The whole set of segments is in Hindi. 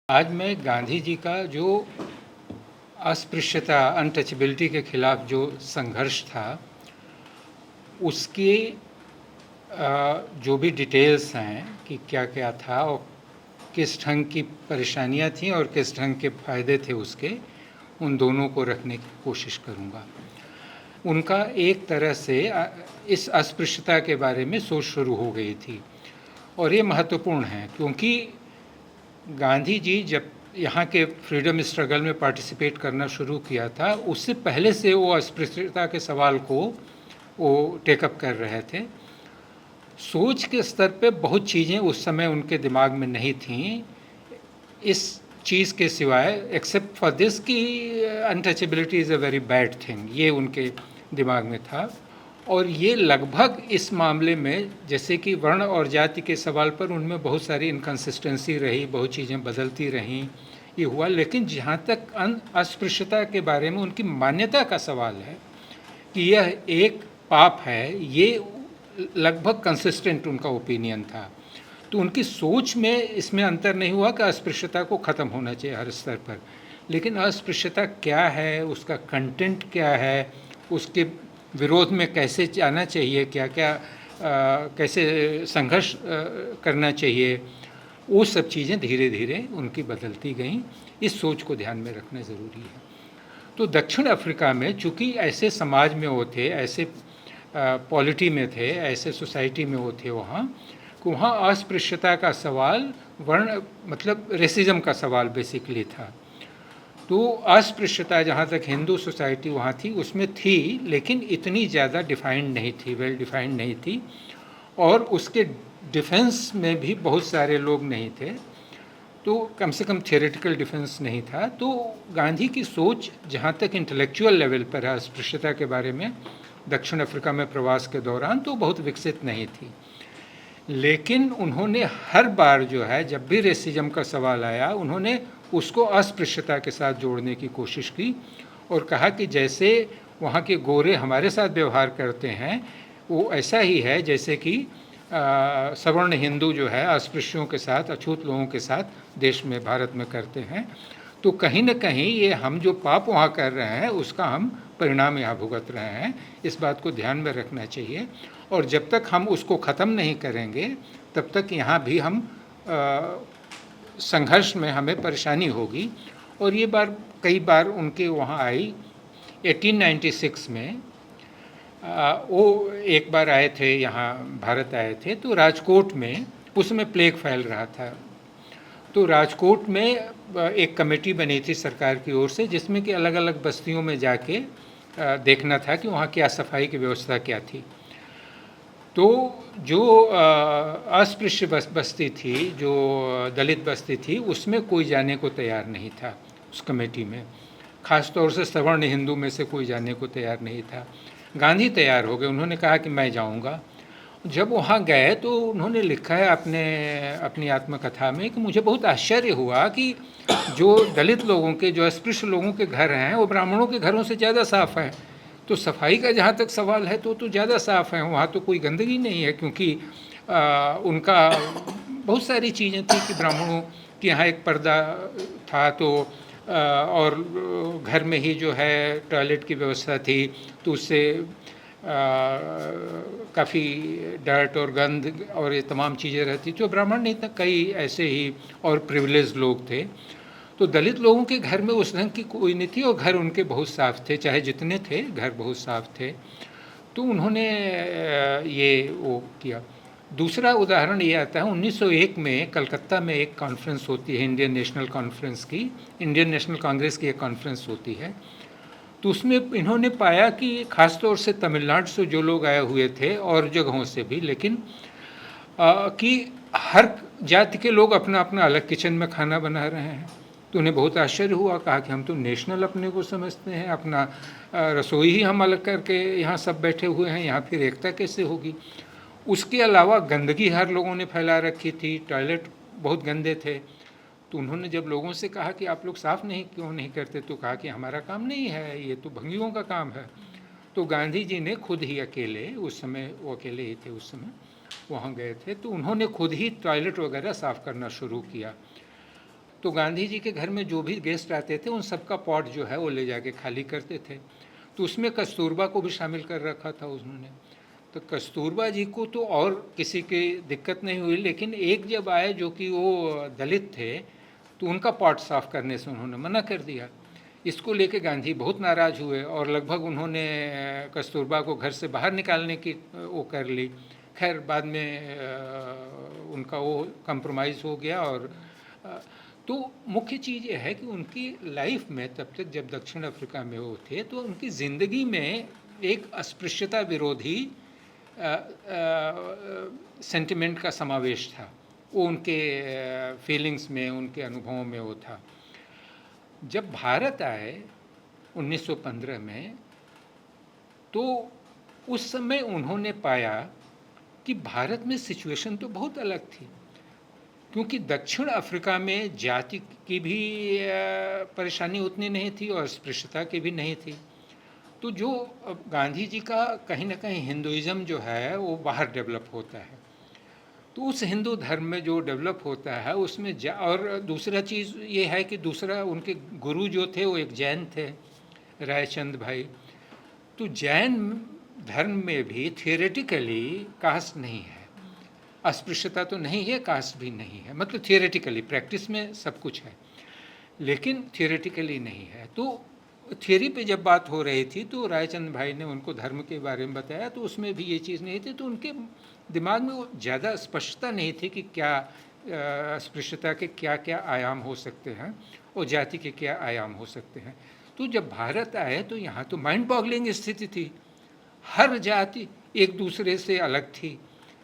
आज मैं गांधी जी का जो अस्पृश्यता अनटचेबिलिटी के खिलाफ जो संघर्ष था उसके जो भी डिटेल्स हैं कि क्या क्या था और किस ढंग की परेशानियां थीं और किस ढंग के फ़ायदे थे उसके, उन दोनों को रखने की कोशिश करूंगा। उनका एक तरह से इस अस्पृश्यता के बारे में सोच शुरू हो गई थी और ये महत्वपूर्ण है क्योंकि गांधी जी जब यहाँ के फ्रीडम स्ट्रगल में पार्टिसिपेट करना शुरू किया था, उससे पहले से वो अस्पृश्यता के सवाल को वो टेकअप कर रहे थे। सोच के स्तर पे बहुत चीज़ें उस समय उनके दिमाग में नहीं थीं इस चीज़ के सिवाय, एक्सेप्ट फॉर दिस कि untouchability is a very bad thing, ये उनके दिमाग में था। और ये लगभग इस मामले में, जैसे कि वर्ण और जाति के सवाल पर उनमें बहुत सारी इनकन्सिस्टेंसी रही, बहुत चीज़ें बदलती रहीं, ये हुआ। लेकिन जहाँ तक अस्पृश्यता के बारे में उनकी मान्यता का सवाल है कि यह एक पाप है, ये लगभग कंसिस्टेंट उनका ओपिनियन था। तो उनकी सोच में इसमें अंतर नहीं हुआ कि अस्पृश्यता को ख़त्म होना चाहिए हर स्तर पर, लेकिन अस्पृश्यता क्या है, उसका कंटेंट क्या है, उसके विरोध में कैसे जाना चाहिए, क्या क्या कैसे संघर्ष करना चाहिए, वो सब चीज़ें धीरे धीरे उनकी बदलती गईं। इस सोच को ध्यान में रखना ज़रूरी है। तो दक्षिण अफ्रीका में चूँकि ऐसे समाज में वो थे, ऐसे पॉलिटी में थे, ऐसे सोसाइटी में वो थे वहाँ अस्पृश्यता का सवाल वर्ण मतलब रेसिज्म का सवाल बेसिकली था। तो अस्पृश्यता जहाँ तक हिंदू सोसाइटी वहाँ थी उसमें थी, लेकिन इतनी ज़्यादा डिफाइंड नहीं थी, वेल डिफाइंड नहीं थी, और उसके डिफेंस में भी बहुत सारे लोग नहीं थे, तो कम से कम थियोरेटिकल डिफेंस नहीं था। तो गांधी की सोच जहाँ तक इंटेलेक्चुअल लेवल पर है अस्पृश्यता के बारे में दक्षिण अफ्रीका में प्रवास के दौरान तो बहुत विकसित नहीं थी, लेकिन उन्होंने हर बार जो है जब भी रेसिज्म का सवाल आया उन्होंने उसको अस्पृश्यता के साथ जोड़ने की कोशिश की और कहा कि जैसे वहाँ के गोरे हमारे साथ व्यवहार करते हैं वो ऐसा ही है जैसे कि सवर्ण हिंदू जो है अस्पृश्यों के साथ, अछूत लोगों के साथ देश में, भारत में करते हैं। तो कहीं न कहीं ये हम जो पाप वहाँ कर रहे हैं उसका हम परिणाम यहाँ भुगत रहे हैं, इस बात को ध्यान में रखना चाहिए। और जब तक हम उसको ख़त्म नहीं करेंगे तब तक यहाँ भी हम संघर्ष में हमें परेशानी होगी। और ये बार कई बार उनके वहाँ आई 1896 में। वो एक बार आए थे यहाँ, भारत आए थे, तो राजकोट में उस समय प्लेग फैल रहा था। तो राजकोट में एक कमेटी बनी थी सरकार की ओर से जिसमें कि अलग अलग बस्तियों में जाके देखना था कि वहाँ क्या सफाई की व्यवस्था क्या थी। तो जो अस्पृश्य बस्ती थी, जो दलित बस्ती थी, उसमें कोई जाने को तैयार नहीं था उस कमेटी में, ख़ास तौर से सवर्ण हिंदू में से कोई जाने को तैयार नहीं था। गांधी तैयार हो गए, उन्होंने कहा कि मैं जाऊंगा। जब वहाँ गए तो उन्होंने लिखा है अपनी आत्मकथा में कि मुझे बहुत आश्चर्य हुआ कि जो दलित लोगों के, जो अस्पृश्य लोगों के घर हैं वो ब्राह्मणों के घरों से ज़्यादा साफ़ हैं। तो सफाई का जहाँ तक सवाल है तो ज़्यादा साफ़ है, वहाँ तो कोई गंदगी नहीं है, क्योंकि उनका बहुत सारी चीज़ें थी कि ब्राह्मणों के यहाँ एक पर्दा था, तो और घर में ही जो है टॉयलेट की व्यवस्था थी, तो उससे काफ़ी डर्ट और गंद और ये तमाम चीज़ें रहती। जो ब्राह्मण नहीं था, कई ऐसे ही और प्रिविलेज लोग थे। तो दलित लोगों के घर में उस ढंग की कोई नहीं थी और घर उनके बहुत साफ़ थे, चाहे जितने थे घर बहुत साफ़ थे। तो उन्होंने ये वो किया। दूसरा उदाहरण ये आता है 1901 में कलकत्ता में एक कॉन्फ्रेंस होती है, इंडियन नेशनल कॉन्फ्रेंस की, इंडियन नेशनल कांग्रेस की एक कॉन्फ्रेंस होती है। तो उसमें इन्होंने पाया कि ख़ास तौर से तमिलनाडु से जो लोग आए हुए थे और जगहों से भी, लेकिन कि हर जाति के लोग अपना अपना अलग किचन में खाना बना रहे हैं। तो उन्हें बहुत आश्चर्य हुआ, कहा कि हम तो नेशनल अपने को समझते हैं, अपना रसोई ही हम अलग करके यहाँ सब बैठे हुए हैं, यहाँ फिर एकता कैसे होगी। उसके अलावा गंदगी हर लोगों ने फैला रखी थी, टॉयलेट बहुत गंदे थे। तो उन्होंने जब लोगों से कहा कि आप लोग साफ़ नहीं क्यों नहीं करते, तो कहा कि हमारा काम नहीं है, ये तो भंगियों का काम है। तो गांधी जी ने खुद ही अकेले, उस समय वो अकेले ही थे उस समय, वहाँ गए थे, तो उन्होंने खुद ही टॉयलेट वगैरह साफ़ करना शुरू किया। तो गांधी जी के घर में जो भी गेस्ट आते थे उन सबका पॉट जो है वो ले जाके खाली करते थे। तो उसमें कस्तूरबा को भी शामिल कर रखा था उन्होंने। तो कस्तूरबा जी को तो और किसी की दिक्कत नहीं हुई, लेकिन एक जब आए जो कि वो दलित थे, तो उनका पॉट साफ करने से उन्होंने मना कर दिया। इसको लेके गांधी बहुत नाराज़ हुए और लगभग उन्होंने कस्तूरबा को घर से बाहर निकालने की वो कर ली। खैर बाद में उनका वो कंप्रोमाइज़ हो गया। और तो मुख्य चीज़ ये है कि उनकी लाइफ में तब तक जब दक्षिण अफ्रीका में वो थे तो उनकी ज़िंदगी में एक अस्पृश्यता विरोधी सेंटिमेंट का समावेश था। वो उनके फीलिंग्स में, उनके अनुभवों में वो था। जब भारत आए 1915 में, तो उस समय उन्होंने पाया कि भारत में सिचुएशन तो बहुत अलग थी, क्योंकि दक्षिण अफ्रीका में जाति की भी परेशानी उतनी नहीं थी और अस्पृश्यता की भी नहीं थी। तो जो गांधी जी का कहीं ना कहीं हिंदुइज़्म जो है वो बाहर डेवलप होता है, तो उस हिंदू धर्म में जो डेवलप होता है उसमें और दूसरा चीज़ ये है कि दूसरा उनके गुरु जो थे वो एक जैन थे, रायचंद भाई। तो जैन धर्म में भी थियोरेटिकली कास्ट नहीं है, अस्पृश्यता तो नहीं है, कास्ट भी नहीं है, मतलब थियोरेटिकली, प्रैक्टिस में सब कुछ है लेकिन थियोरेटिकली नहीं है। तो थियोरी पे जब बात हो रही थी तो रायचंद भाई ने उनको धर्म के बारे में बताया, तो उसमें भी ये चीज़ नहीं थी। तो उनके दिमाग में वो ज़्यादा स्पष्टता नहीं थी कि क्या अस्पृश्यता के क्या क्या आयाम हो सकते हैं और जाति के क्या आयाम हो सकते हैं। तो जब भारत आए तो यहाँ तो माइंड बॉगलिंग स्थिति थी। हर जाति एक दूसरे से अलग थी,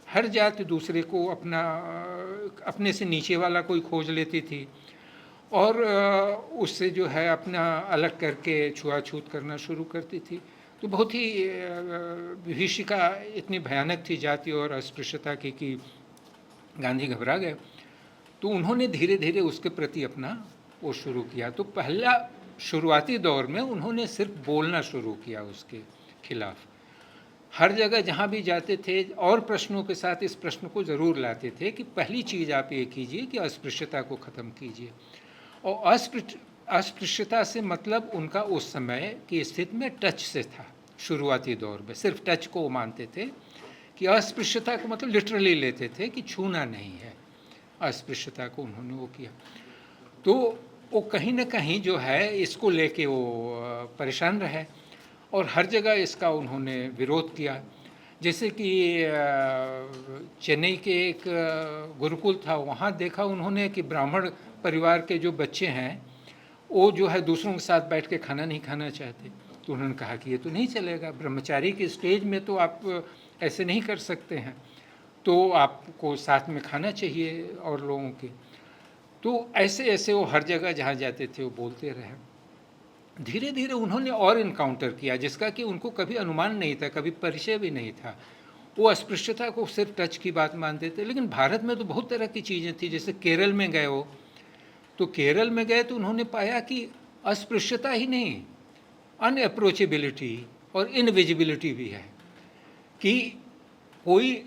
हर जाति दूसरे को अपने से नीचे वाला कोई खोज लेती थी और उससे जो है अपना अलग करके छुआछूत करना शुरू करती थी। तो बहुत ही विभीषिका इतनी भयानक थी जाति और अस्पृश्यता की कि गांधी घबरा गए। तो उन्होंने धीरे धीरे उसके प्रति अपना वो शुरू किया। तो पहला शुरुआती दौर में उन्होंने सिर्फ बोलना शुरू किया उसके खिलाफ। हर जगह जहाँ भी जाते थे और प्रश्नों के साथ इस प्रश्न को ज़रूर लाते थे कि पहली चीज़ आप ये कीजिए कि अस्पृश्यता को ख़त्म कीजिए। और अस्पृश्यता से मतलब उनका उस समय की स्थिति में टच से था। शुरुआती दौर में सिर्फ टच को मानते थे कि अस्पृश्यता को मतलब लिटरली लेते थे कि छूना नहीं है। अस्पृश्यता को उन्होंने वो किया। तो वो कहीं ना कहीं जो है इसको लेके वो परेशान रहे और हर जगह इसका उन्होंने विरोध किया। जैसे कि चेन्नई के एक गुरुकुल था, वहाँ देखा उन्होंने कि ब्राह्मण परिवार के जो बच्चे हैं वो जो है दूसरों के साथ बैठ के खाना नहीं खाना चाहते। तो उन्होंने कहा कि ये तो नहीं चलेगा, ब्रह्मचारी के स्टेज में तो आप ऐसे नहीं कर सकते हैं, तो आपको साथ में खाना चाहिए और लोगों के। तो ऐसे ऐसे वो हर जगह जहाँ जाते थे वो बोलते रहे। धीरे धीरे उन्होंने और इनकाउंटर किया जिसका कि उनको कभी अनुमान नहीं था, कभी परिचय भी नहीं था। वो अस्पृश्यता को सिर्फ टच की बात मानते थे। लेकिन भारत में तो बहुत तरह की चीज़ें थी। जैसे केरल में गए वो, तो केरल में गए तो उन्होंने पाया कि अस्पृश्यता ही नहीं, अनअप्रोचेबिलिटी और इनविजिबिलिटी भी है। कि कोई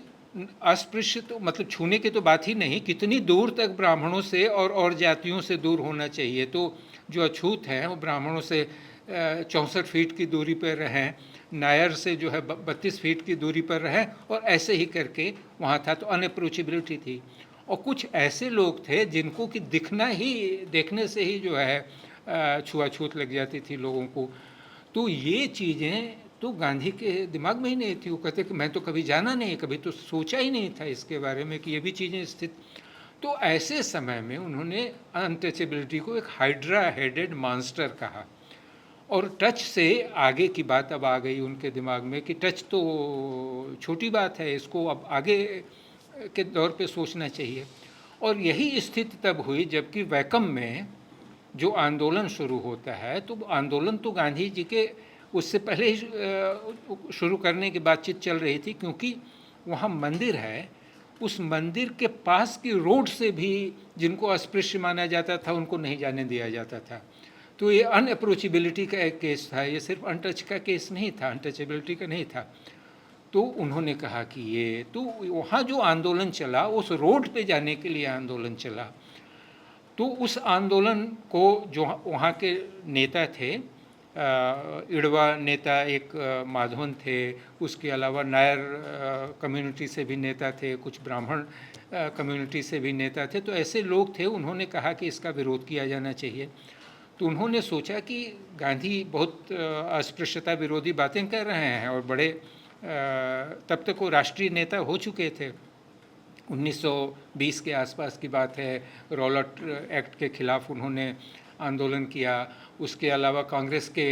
अस्पृश्य तो मतलब छूने की तो बात ही नहीं, कितनी दूर तक ब्राह्मणों से और जातियों से दूर होना चाहिए। तो जो अछूत हैं वो ब्राह्मणों से 64 फीट की दूरी पर रहें, नायर से जो है 32 फीट की दूरी पर रहें, और ऐसे ही करके वहाँ था। तो अनअप्रोचेबिलिटी थी। और कुछ ऐसे लोग थे जिनको कि देखने से ही जो है छुआछूत लग जाती थी लोगों को। तो ये चीज़ें तो गांधी के दिमाग में ही नहीं थी। वो कहते कि मैं तो कभी जाना नहीं, कभी तो सोचा ही नहीं था इसके बारे में कि ये भी चीज़ें स्थित। तो ऐसे समय में उन्होंने अनटचेबिलिटी को एक हाइड्रा हेडेड मॉन्स्टर कहा। और टच से आगे की बात अब आ गई उनके दिमाग में कि टच तो छोटी बात है, इसको अब आगे के दौर पे सोचना चाहिए। और यही स्थिति तब हुई जबकि वैकम में जो आंदोलन शुरू होता है, तो आंदोलन तो गांधी जी के उससे पहले ही शुरू करने की बातचीत चल रही थी, क्योंकि वहाँ मंदिर है, उस मंदिर के पास की रोड से भी जिनको अस्पृश्य माना जाता था उनको नहीं जाने दिया जाता था। तो ये अनअप्रोचेबिलिटी का एक केस था, ये सिर्फ अनटच का केस नहीं था, अनटचेबिलिटी का नहीं था। तो उन्होंने कहा कि ये तो वहाँ जो आंदोलन चला उस रोड पे जाने के लिए आंदोलन चला। तो उस आंदोलन को जो वहाँ के नेता थे, इड़वा नेता एक माधवन थे, उसके अलावा नायर कम्युनिटी से भी नेता थे, कुछ ब्राह्मण कम्युनिटी से भी नेता थे, तो ऐसे लोग थे। उन्होंने कहा कि इसका विरोध किया जाना चाहिए। तो उन्होंने सोचा कि गांधी बहुत अस्पृश्यता विरोधी बातें कर रहे हैं और बड़े तब तक वो राष्ट्रीय नेता हो चुके थे। 1920 के आसपास की बात है। रॉलट एक्ट के खिलाफ उन्होंने आंदोलन किया। उसके अलावा कांग्रेस के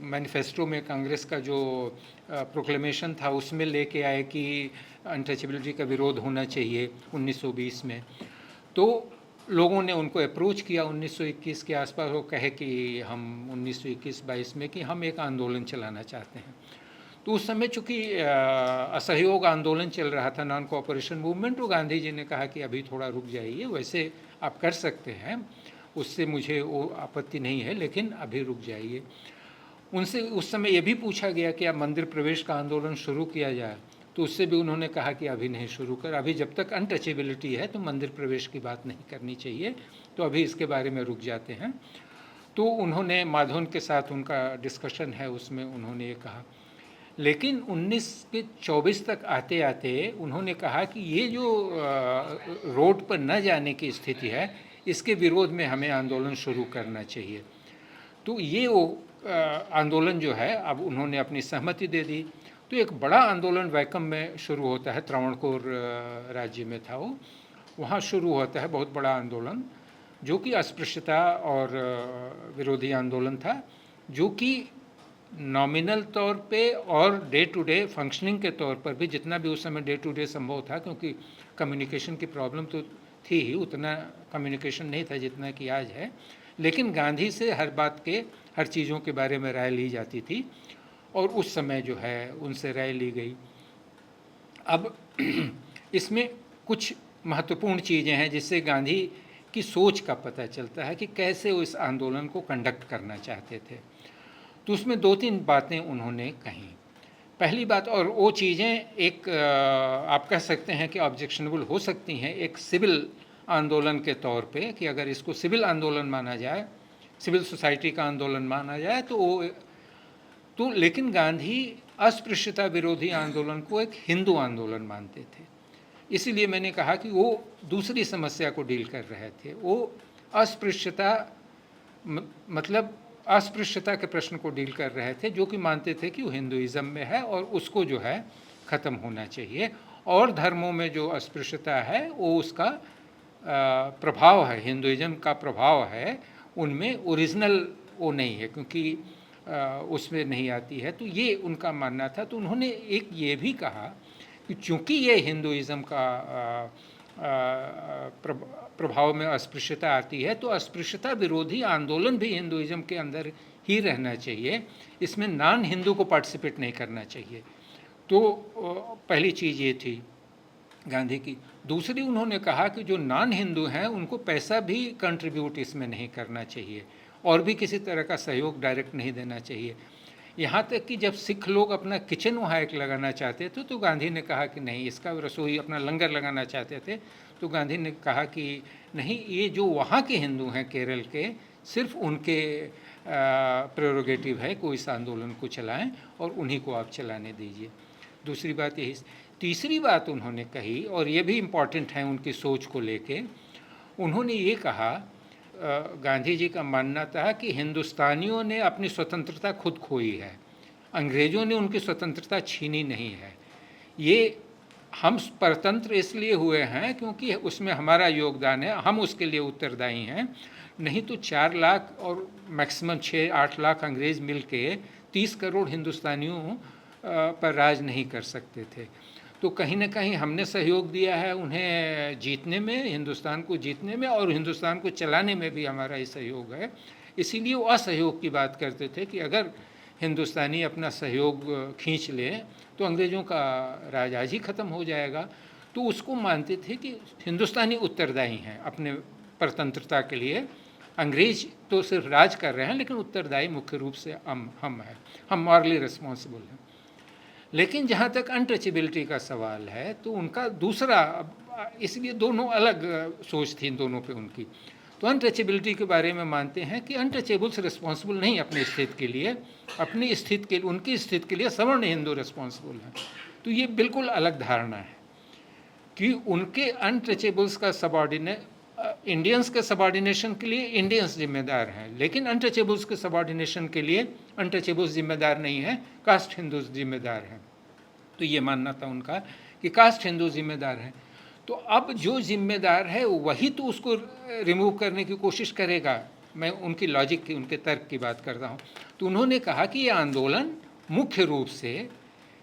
मैनिफेस्टो में कांग्रेस का जो प्रोक्लेमेशन था उसमें लेके आए कि अनटचेबिलिटी का विरोध होना चाहिए 1920 में। तो लोगों ने उनको अप्रोच किया 1921 के आसपास, वो कहे कि हम 1921-22 में कि हम एक आंदोलन चलाना चाहते हैं। तो उस समय चूँकि असहयोग आंदोलन चल रहा था, नॉन कोऑपरेशन मूवमेंट, तो गांधी जी ने कहा कि अभी थोड़ा रुक जाइए, वैसे आप कर सकते हैं, उससे मुझे वो आपत्ति नहीं है, लेकिन अभी रुक जाइए। उनसे उस समय ये भी पूछा गया कि अब मंदिर प्रवेश का आंदोलन शुरू किया जाए, तो उससे भी उन्होंने कहा कि अभी नहीं शुरू कर, अभी जब तक अनटचेबिलिटी है तो मंदिर प्रवेश की बात नहीं करनी चाहिए, तो अभी इसके बारे में रुक जाते हैं। तो उन्होंने माधवन के साथ उनका डिस्कशन है, उसमें उन्होंने ये कहा। लेकिन 1924 तक आते आते उन्होंने कहा कि ये जो रोड पर न जाने की स्थिति है, इसके विरोध में हमें आंदोलन शुरू करना चाहिए। तो ये वो आंदोलन जो है, अब उन्होंने अपनी सहमति दे दी। तो एक बड़ा आंदोलन वैकम में शुरू होता है, त्रावणकोर राज्य में था वो, वहाँ शुरू होता है बहुत बड़ा आंदोलन, जो कि अस्पृश्यता और विरोधी आंदोलन था, जो कि नॉमिनल तौर पे और डे टू डे फंक्शनिंग के तौर पर भी, जितना भी उस समय डे टू डे संभव था, क्योंकि कम्युनिकेशन की प्रॉब्लम तो थी ही, उतना कम्युनिकेशन नहीं था जितना कि आज है, लेकिन गांधी से हर बात के, हर चीज़ों के बारे में राय ली जाती थी और उस समय जो है उनसे राय ली गई। अब इसमें कुछ महत्वपूर्ण चीज़ें हैं जिससे गांधी की सोच का पता चलता है कि कैसे वो इस आंदोलन को कंडक्ट करना चाहते थे। तो उसमें 2-3 बातें उन्होंने कहीं। पहली बात, और वो चीज़ें एक आप कह सकते हैं कि ऑब्जेक्शनेबल हो सकती हैं एक सिविल आंदोलन के तौर पे, कि अगर इसको सिविल आंदोलन माना जाए, सिविल सोसाइटी का आंदोलन माना जाए, तो वो तो लेकिन गांधी अस्पृश्यता विरोधी आंदोलन को एक हिंदू आंदोलन मानते थे। इसीलिए मैंने कहा कि वो दूसरी समस्या को डील कर रहे थे। वो अस्पृश्यता मतलब अस्पृश्यता के प्रश्न को डील कर रहे थे, जो कि मानते थे कि वो हिंदुइज्म में है और उसको जो है ख़त्म होना चाहिए, और धर्मों में जो अस्पृश्यता है वो उसका प्रभाव है, हिंदुइज्म का प्रभाव है, उनमें ओरिजिनल वो नहीं है, क्योंकि उसमें नहीं आती है। तो ये उनका मानना था। तो उन्होंने एक ये भी कहा कि चूँकि ये हिंदुइज्म का प्रभाव में अस्पृश्यता आती है, तो अस्पृश्यता विरोधी आंदोलन भी हिंदुइज्म के अंदर ही रहना चाहिए, इसमें नॉन हिंदू को पार्टिसिपेट नहीं करना चाहिए। तो पहली चीज़ ये थी गांधी की। दूसरी, उन्होंने कहा कि जो नॉन हिंदू हैं उनको पैसा भी कंट्रीब्यूट इसमें नहीं करना चाहिए और भी किसी तरह का सहयोग डायरेक्ट नहीं देना चाहिए। यहाँ तक कि जब सिख लोग अपना किचन वहाँ एक लगाना चाहते थे, तो गांधी ने कहा कि नहीं, इसका रसोई अपना लंगर लगाना चाहते थे, तो गांधी ने कहा कि नहीं, ये जो वहाँ के हिंदू हैं केरल के, सिर्फ उनके प्रेरोगेटिव है कि इस आंदोलन को चलाएं और उन्हीं को आप चलाने दीजिए। दूसरी बात यही। तीसरी बात उन्होंने कही, और ये भी इम्पॉर्टेंट है उनकी सोच को लेके, उन्होंने ये कहा, गांधी जी का मानना था कि हिंदुस्तानियों ने अपनी स्वतंत्रता खुद खोई है, अंग्रेज़ों ने उनकी स्वतंत्रता छीनी नहीं है। ये हम परतंत्र इसलिए हुए हैं क्योंकि उसमें हमारा योगदान है, हम उसके लिए उत्तरदायी हैं, नहीं तो 4 लाख और मैक्सिमम 6-8 लाख अंग्रेज़ मिल के 30 करोड़ हिंदुस्तानियों पर राज नहीं कर सकते थे। तो कहीं ना कहीं हमने सहयोग दिया है उन्हें जीतने में, हिंदुस्तान को जीतने में, और हिंदुस्तान को चलाने में भी हमारा ही सहयोग है। इसीलिए वो असहयोग की बात करते थे कि अगर हिंदुस्तानी अपना सहयोग खींच ले तो अंग्रेज़ों का राज आज ही ख़त्म हो जाएगा। तो उसको मानते थे कि हिंदुस्तानी उत्तरदायी हैं अपने परतंत्रता के लिए, अंग्रेज़ तो सिर्फ राज कर रहे हैं, लेकिन उत्तरदायी मुख्य रूप से हम हैं, हम मॉरली रिस्पॉन्सिबल हैं। लेकिन जहाँ तक अनटचेबिलिटी का सवाल है, तो उनका दूसरा, इसलिए दोनों अलग सोच थी इन दोनों पे उनकी। तो अनटचेबिलिटी के बारे में मानते हैं कि अनटचेबल्स रिस्पॉन्सिबल नहीं अपनी स्थिति के लिए, अपनी स्थिति के उनकी स्थिति के लिए सवर्ण हिंदू रिस्पॉन्सिबल हैं। तो ये बिल्कुल अलग धारणा है कि उनके अनटचेबल्स का सबऑर्डिनेट, इंडियंस के सबऑर्डिनेशन के लिए इंडियंस जिम्मेदार हैं, लेकिन अनटचेबल्स के सबऑर्डिनेशन के लिए अनटचेबल्स जिम्मेदार नहीं हैं, कास्ट हिंदूज जिम्मेदार हैं। तो ये मानना था उनका कि कास्ट हिंदू जिम्मेदार हैं। तो अब जो जिम्मेदार है वही तो उसको रिमूव करने की कोशिश करेगा। मैं उनकी लॉजिक की, उनके तर्क की बात करता हूँ। तो उन्होंने कहा कि ये आंदोलन मुख्य रूप से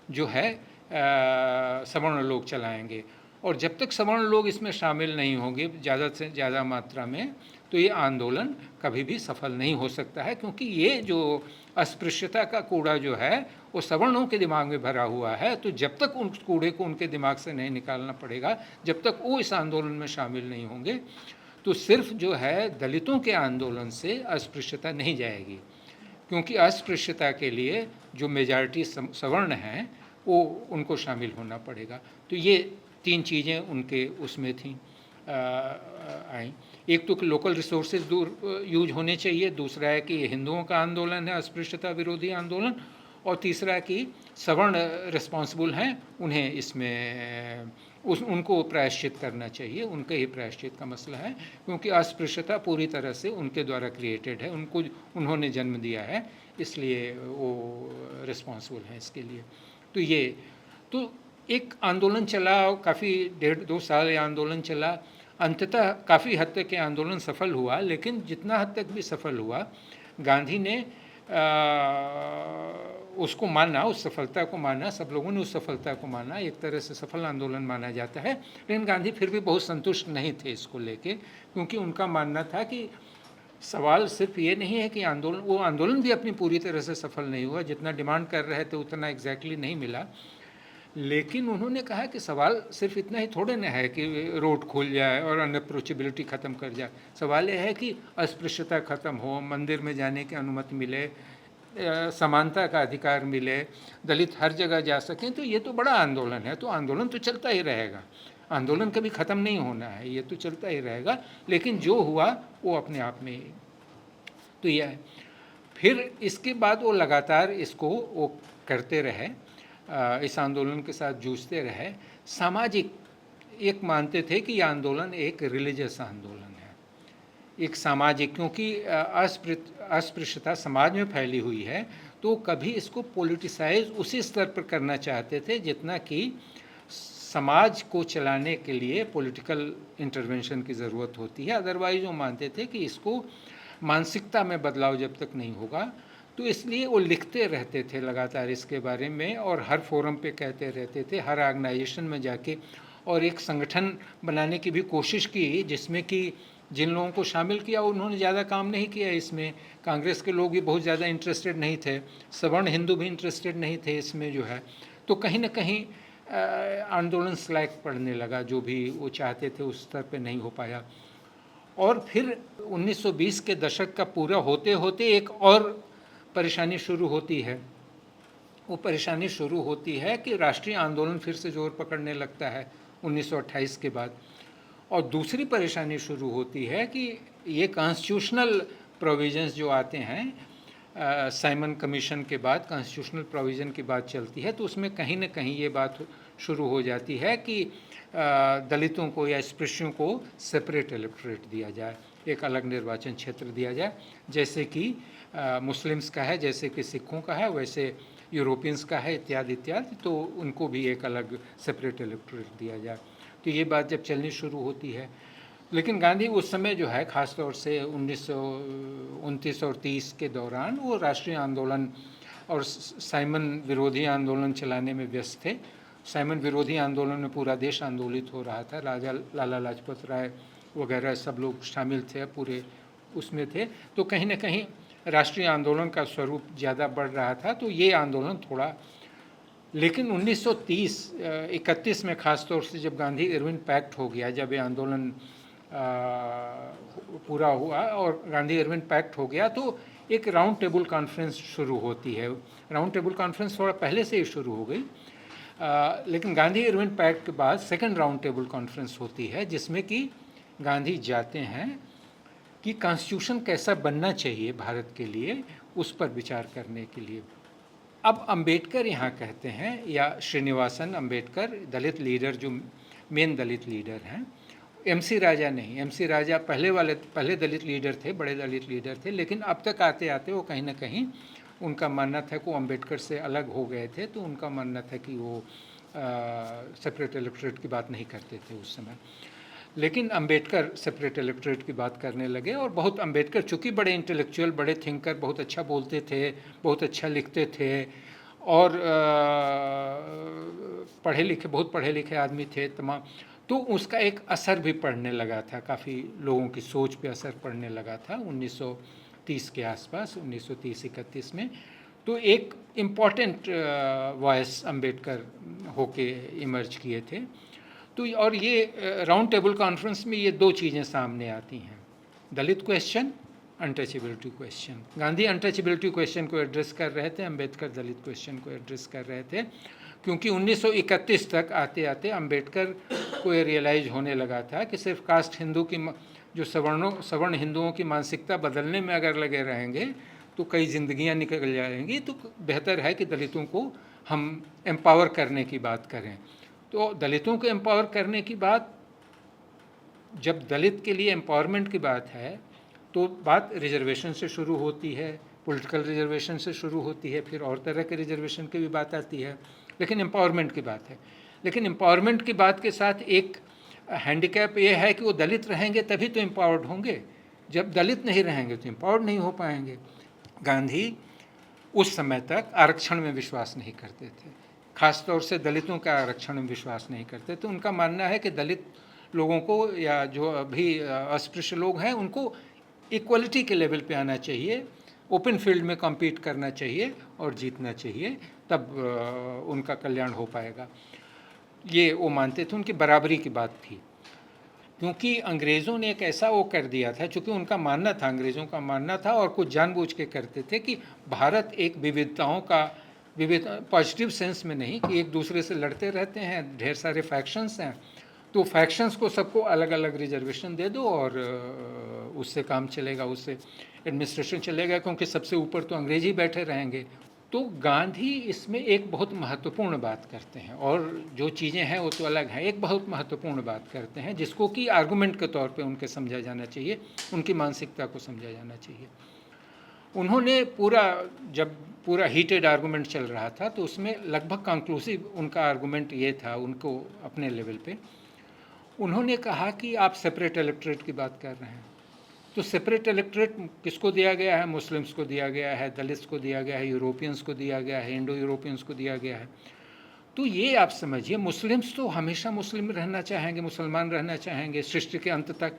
जो है सवर्ण लोग चलाएंगे, और जब तक सवर्ण लोग इसमें शामिल नहीं होंगे ज़्यादा से ज़्यादा मात्रा में, तो ये आंदोलन कभी भी सफल नहीं हो सकता है, क्योंकि ये जो अस्पृश्यता का कूड़ा जो है वो सवर्णों के दिमाग में भरा हुआ है। तो जब तक उन कूड़े को उनके दिमाग से नहीं निकालना पड़ेगा, जब तक वो इस आंदोलन में शामिल नहीं होंगे, तो सिर्फ जो है दलितों के आंदोलन से अस्पृश्यता नहीं जाएगी, क्योंकि अस्पृश्यता के लिए जो मेजॉरिटी सवर्ण हैं वो उनको शामिल होना पड़ेगा। तो ये तीन चीज़ें उनके उसमें थीं आई। एक तो लोकल रिसोर्सेज दूर यूज होने चाहिए, दूसरा है कि हिंदुओं का आंदोलन है अस्पृश्यता विरोधी आंदोलन, और तीसरा है कि सवर्ण रिस्पॉन्सिबल हैं, उन्हें इसमें उनको प्रायश्चित करना चाहिए, उनके ही प्रायश्चित का मसला है, क्योंकि अस्पृश्यता पूरी तरह से उनके द्वारा क्रिएटेड है, उनको उन्होंने जन्म दिया है, इसलिए वो रिस्पॉन्सिबल हैं इसके लिए। तो ये तो एक आंदोलन चला, काफ़ी 1.5-2 साल ये आंदोलन चला। अंततः काफ़ी हद तक ये आंदोलन सफल हुआ, लेकिन जितना हद तक भी सफल हुआ, गांधी ने उसको माना, उस सफलता को माना, सब लोगों ने उस सफलता को माना, एक तरह से सफल आंदोलन माना जाता है। लेकिन गांधी फिर भी बहुत संतुष्ट नहीं थे इसको लेके, क्योंकि उनका मानना था कि सवाल सिर्फ ये नहीं है कि वो आंदोलन भी अपनी पूरी तरह से सफल नहीं हुआ, जितना डिमांड कर रहे थे उतना एग्जैक्टली नहीं मिला। लेकिन उन्होंने कहा कि सवाल सिर्फ इतना ही थोड़े न है कि रोड खुल जाए और अनअप्रोचेबिलिटी ख़त्म कर जाए। सवाल यह है कि अस्पृश्यता ख़त्म हो, मंदिर में जाने की अनुमति मिले, समानता का अधिकार मिले, दलित हर जगह जा सकें। तो ये तो बड़ा आंदोलन है, तो आंदोलन तो चलता ही रहेगा, आंदोलन कभी ख़त्म नहीं होना है, ये तो चलता ही रहेगा। लेकिन जो हुआ वो अपने आप में ही तो यह है। फिर इसके बाद वो लगातार इसको वो करते रहे, इस आंदोलन के साथ जूझते रहे। सामाजिक एक मानते थे कि यह आंदोलन एक रिलीजियस आंदोलन है, एक सामाजिक, क्योंकि अस्पृश्यता समाज में फैली हुई है, तो कभी इसको पॉलिटिसाइज उसी स्तर पर करना चाहते थे जितना कि समाज को चलाने के लिए पॉलिटिकल इंटरवेंशन की ज़रूरत होती है। अदरवाइज वो मानते थे कि इसको मानसिकता में बदलाव जब तक नहीं होगा, तो इसलिए वो लिखते रहते थे लगातार इसके बारे में, और हर फोरम पे कहते रहते थे, हर ऑर्गेनाइजेशन में जाके, और एक संगठन बनाने की भी कोशिश की जिसमें कि जिन लोगों को शामिल किया उन्होंने ज़्यादा काम नहीं किया इसमें। कांग्रेस के लोग भी बहुत ज़्यादा इंटरेस्टेड नहीं थे, सवर्ण हिंदू भी इंटरेस्टेड नहीं थे इसमें जो है। तो कहीं ना कहीं आंदोलन स्लैक पड़ने लगा, जो भी वो चाहते थे उस स्तर पे नहीं हो पाया। और फिर 1920 के दशक का पूरा होते होते एक और परेशानी शुरू होती है। वो परेशानी शुरू होती है कि राष्ट्रीय आंदोलन फिर से जोर पकड़ने लगता है 1928 के बाद। और दूसरी परेशानी शुरू होती है कि ये कॉन्स्टिट्यूशनल प्रोविजंस जो आते हैं, साइमन कमीशन के बाद कॉन्स्टिट्यूशनल प्रोविज़न की बात चलती है, तो उसमें कहीं ना कहीं ये बात शुरू हो जाती है कि दलितों को या स्पृश्यों को सेपरेट इलेक्टोरेट दिया जाए, एक अलग निर्वाचन क्षेत्र दिया जाए, जैसे कि मुस्लिम्स का है, जैसे कि सिखों का है, वैसे यूरोपियंस का है, इत्यादि इत्यादि। तो उनको भी एक अलग सेपरेट इलेक्टोरेट दिया जाए। तो ये बात जब चलनी शुरू होती है, लेकिन गांधी उस समय जो है ख़ास तौर से 1929 और 30 के दौरान वो राष्ट्रीय आंदोलन और साइमन विरोधी आंदोलन चलाने में व्यस्त थे। साइमन विरोधी आंदोलन में पूरा देश आंदोलित हो रहा था, राजा लाला लाजपत राय वगैरह सब लोग शामिल थे, पूरे उसमें थे। तो कहीं ना कहीं राष्ट्रीय आंदोलन का स्वरूप ज़्यादा बढ़ रहा था, तो ये आंदोलन थोड़ा। लेकिन 1930-31 में ख़ास तौर से जब गांधी इरविन पैक्ट हो गया, जब ये आंदोलन पूरा हुआ और गांधी इरविन पैक्ट हो गया, तो एक राउंड टेबल कॉन्फ्रेंस शुरू होती है। राउंड टेबल कॉन्फ्रेंस थोड़ा पहले से ही शुरू हो गई। लेकिन गांधी इरविन पैक्ट के बाद सेकंड राउंड टेबल कॉन्फ्रेंस होती है, जिसमें कि गांधी जाते हैं कि कॉन्स्टिट्यूशन कैसा बनना चाहिए भारत के लिए, उस पर विचार करने के लिए। अब अंबेडकर यहाँ कहते हैं, या श्रीनिवासन अंबेडकर, दलित लीडर जो मेन दलित लीडर हैं, एमसी राजा नहीं, एमसी राजा पहले दलित लीडर थे, बड़े दलित लीडर थे, लेकिन अब तक आते आते वो कहीं ना कहीं उनका मानना था कि वो अंबेडकर से अलग हो गए थे, तो उनका मानना था कि वो सेपरेट इलेक्टोरेट की बात नहीं करते थे उस समय। लेकिन अंबेडकर सेपरेट इलेक्टोरेट की बात करने लगे, और बहुत अंबेडकर चूँकि बड़े इंटेलेक्चुअल, बड़े थिंकर, बहुत अच्छा बोलते थे, बहुत अच्छा लिखते थे, और बहुत पढ़े लिखे आदमी थे तमाम, तो उसका एक असर भी पड़ने लगा था, काफ़ी लोगों की सोच पे असर पड़ने लगा था 1930 के आसपास, 1930-31 में। तो एक इम्पॉर्टेंट वॉइस अंबेडकर होके इमर्ज किए थे। तो और ये राउंड टेबल कॉन्फ्रेंस में ये दो चीज़ें सामने आती हैं, Dalit question, untouchability question. Gandhi untouchability question को एड्रेस कर रहे थे, अंबेडकर दलित क्वेश्चन को एड्रेस कर रहे थे, क्योंकि 1931 तक आते आते अंबेडकर को ये रियलाइज होने लगा था कि सिर्फ कास्ट हिंदू की जो सवर्ण हिंदुओं की मानसिकता बदलने में अगर लगे रहेंगे तो कई जिंदगियां निकल जाएंगी, तो बेहतर है कि दलितों को हम एम्पावर करने की बात करें। तो दलितों को एम्पावर करने की बात, जब दलित के लिए एम्पावरमेंट की बात है तो बात रिजर्वेशन से शुरू होती है, पॉलिटिकल रिजर्वेशन से शुरू होती है, फिर और तरह के रिजर्वेशन की भी बात आती है, लेकिन एम्पावरमेंट की बात है। लेकिन एम्पावरमेंट की बात के साथ एक हैंडीकैप ये है कि वो दलित रहेंगे तभी तो एम्पावर्ड होंगे, जब दलित नहीं रहेंगे तो एम्पावर्ड नहीं हो पाएंगे। गांधी उस समय तक आरक्षण में विश्वास नहीं करते थे, खासतौर से दलितों का आरक्षण में विश्वास नहीं करते। तो उनका मानना है कि दलित लोगों को, या जो अभी अस्पृश्य लोग हैं, उनको इक्वलिटी के लेवल पे आना चाहिए, ओपन फील्ड में कम्पीट करना चाहिए और जीतना चाहिए, तब उनका कल्याण हो पाएगा। ये वो मानते थे, उनकी बराबरी की बात थी। क्योंकि अंग्रेज़ों ने एक ऐसा वो कर दिया था, चूँकि उनका मानना था, अंग्रेज़ों का मानना था, और कुछ जानबूझ के करते थे कि भारत एक विविधताओं का, पॉजिटिव सेंस में नहीं कि एक दूसरे से लड़ते रहते हैं, ढेर सारे फैक्शंस हैं, तो फैक्शंस को सबको अलग अलग रिजर्वेशन दे दो और उससे काम चलेगा, उससे एडमिनिस्ट्रेशन चलेगा, क्योंकि सबसे ऊपर तो अंग्रेज ही बैठे रहेंगे। तो गांधी इसमें एक बहुत महत्वपूर्ण बात करते हैं, और जो चीज़ें हैं वो तो अलग हैं, एक बहुत महत्वपूर्ण बात करते हैं जिसको कि आर्गूमेंट के तौर पे उनके समझा जाना चाहिए, उनकी मानसिकता को समझा जाना चाहिए। उन्होंने जब पूरा हीटेड आर्गूमेंट चल रहा था तो उसमें लगभग कंक्लूसिव उनका आर्गूमेंट ये था, उनको अपने लेवल पे उन्होंने कहा कि आप सेपरेट इलेक्टोरेट की बात कर रहे हैं, तो सेपरेट इलेक्टोरेट किसको दिया गया है? मुस्लिम्स को दिया गया है, दलित्स को दिया गया है, यूरोपियंस को दिया गया है, इंडो यूरोपियंस को दिया गया है। तो ये आप समझिए, मुस्लिम्स तो हमेशा मुस्लिम रहना चाहेंगे, मुसलमान रहना चाहेंगे सृष्टि के अंत तक।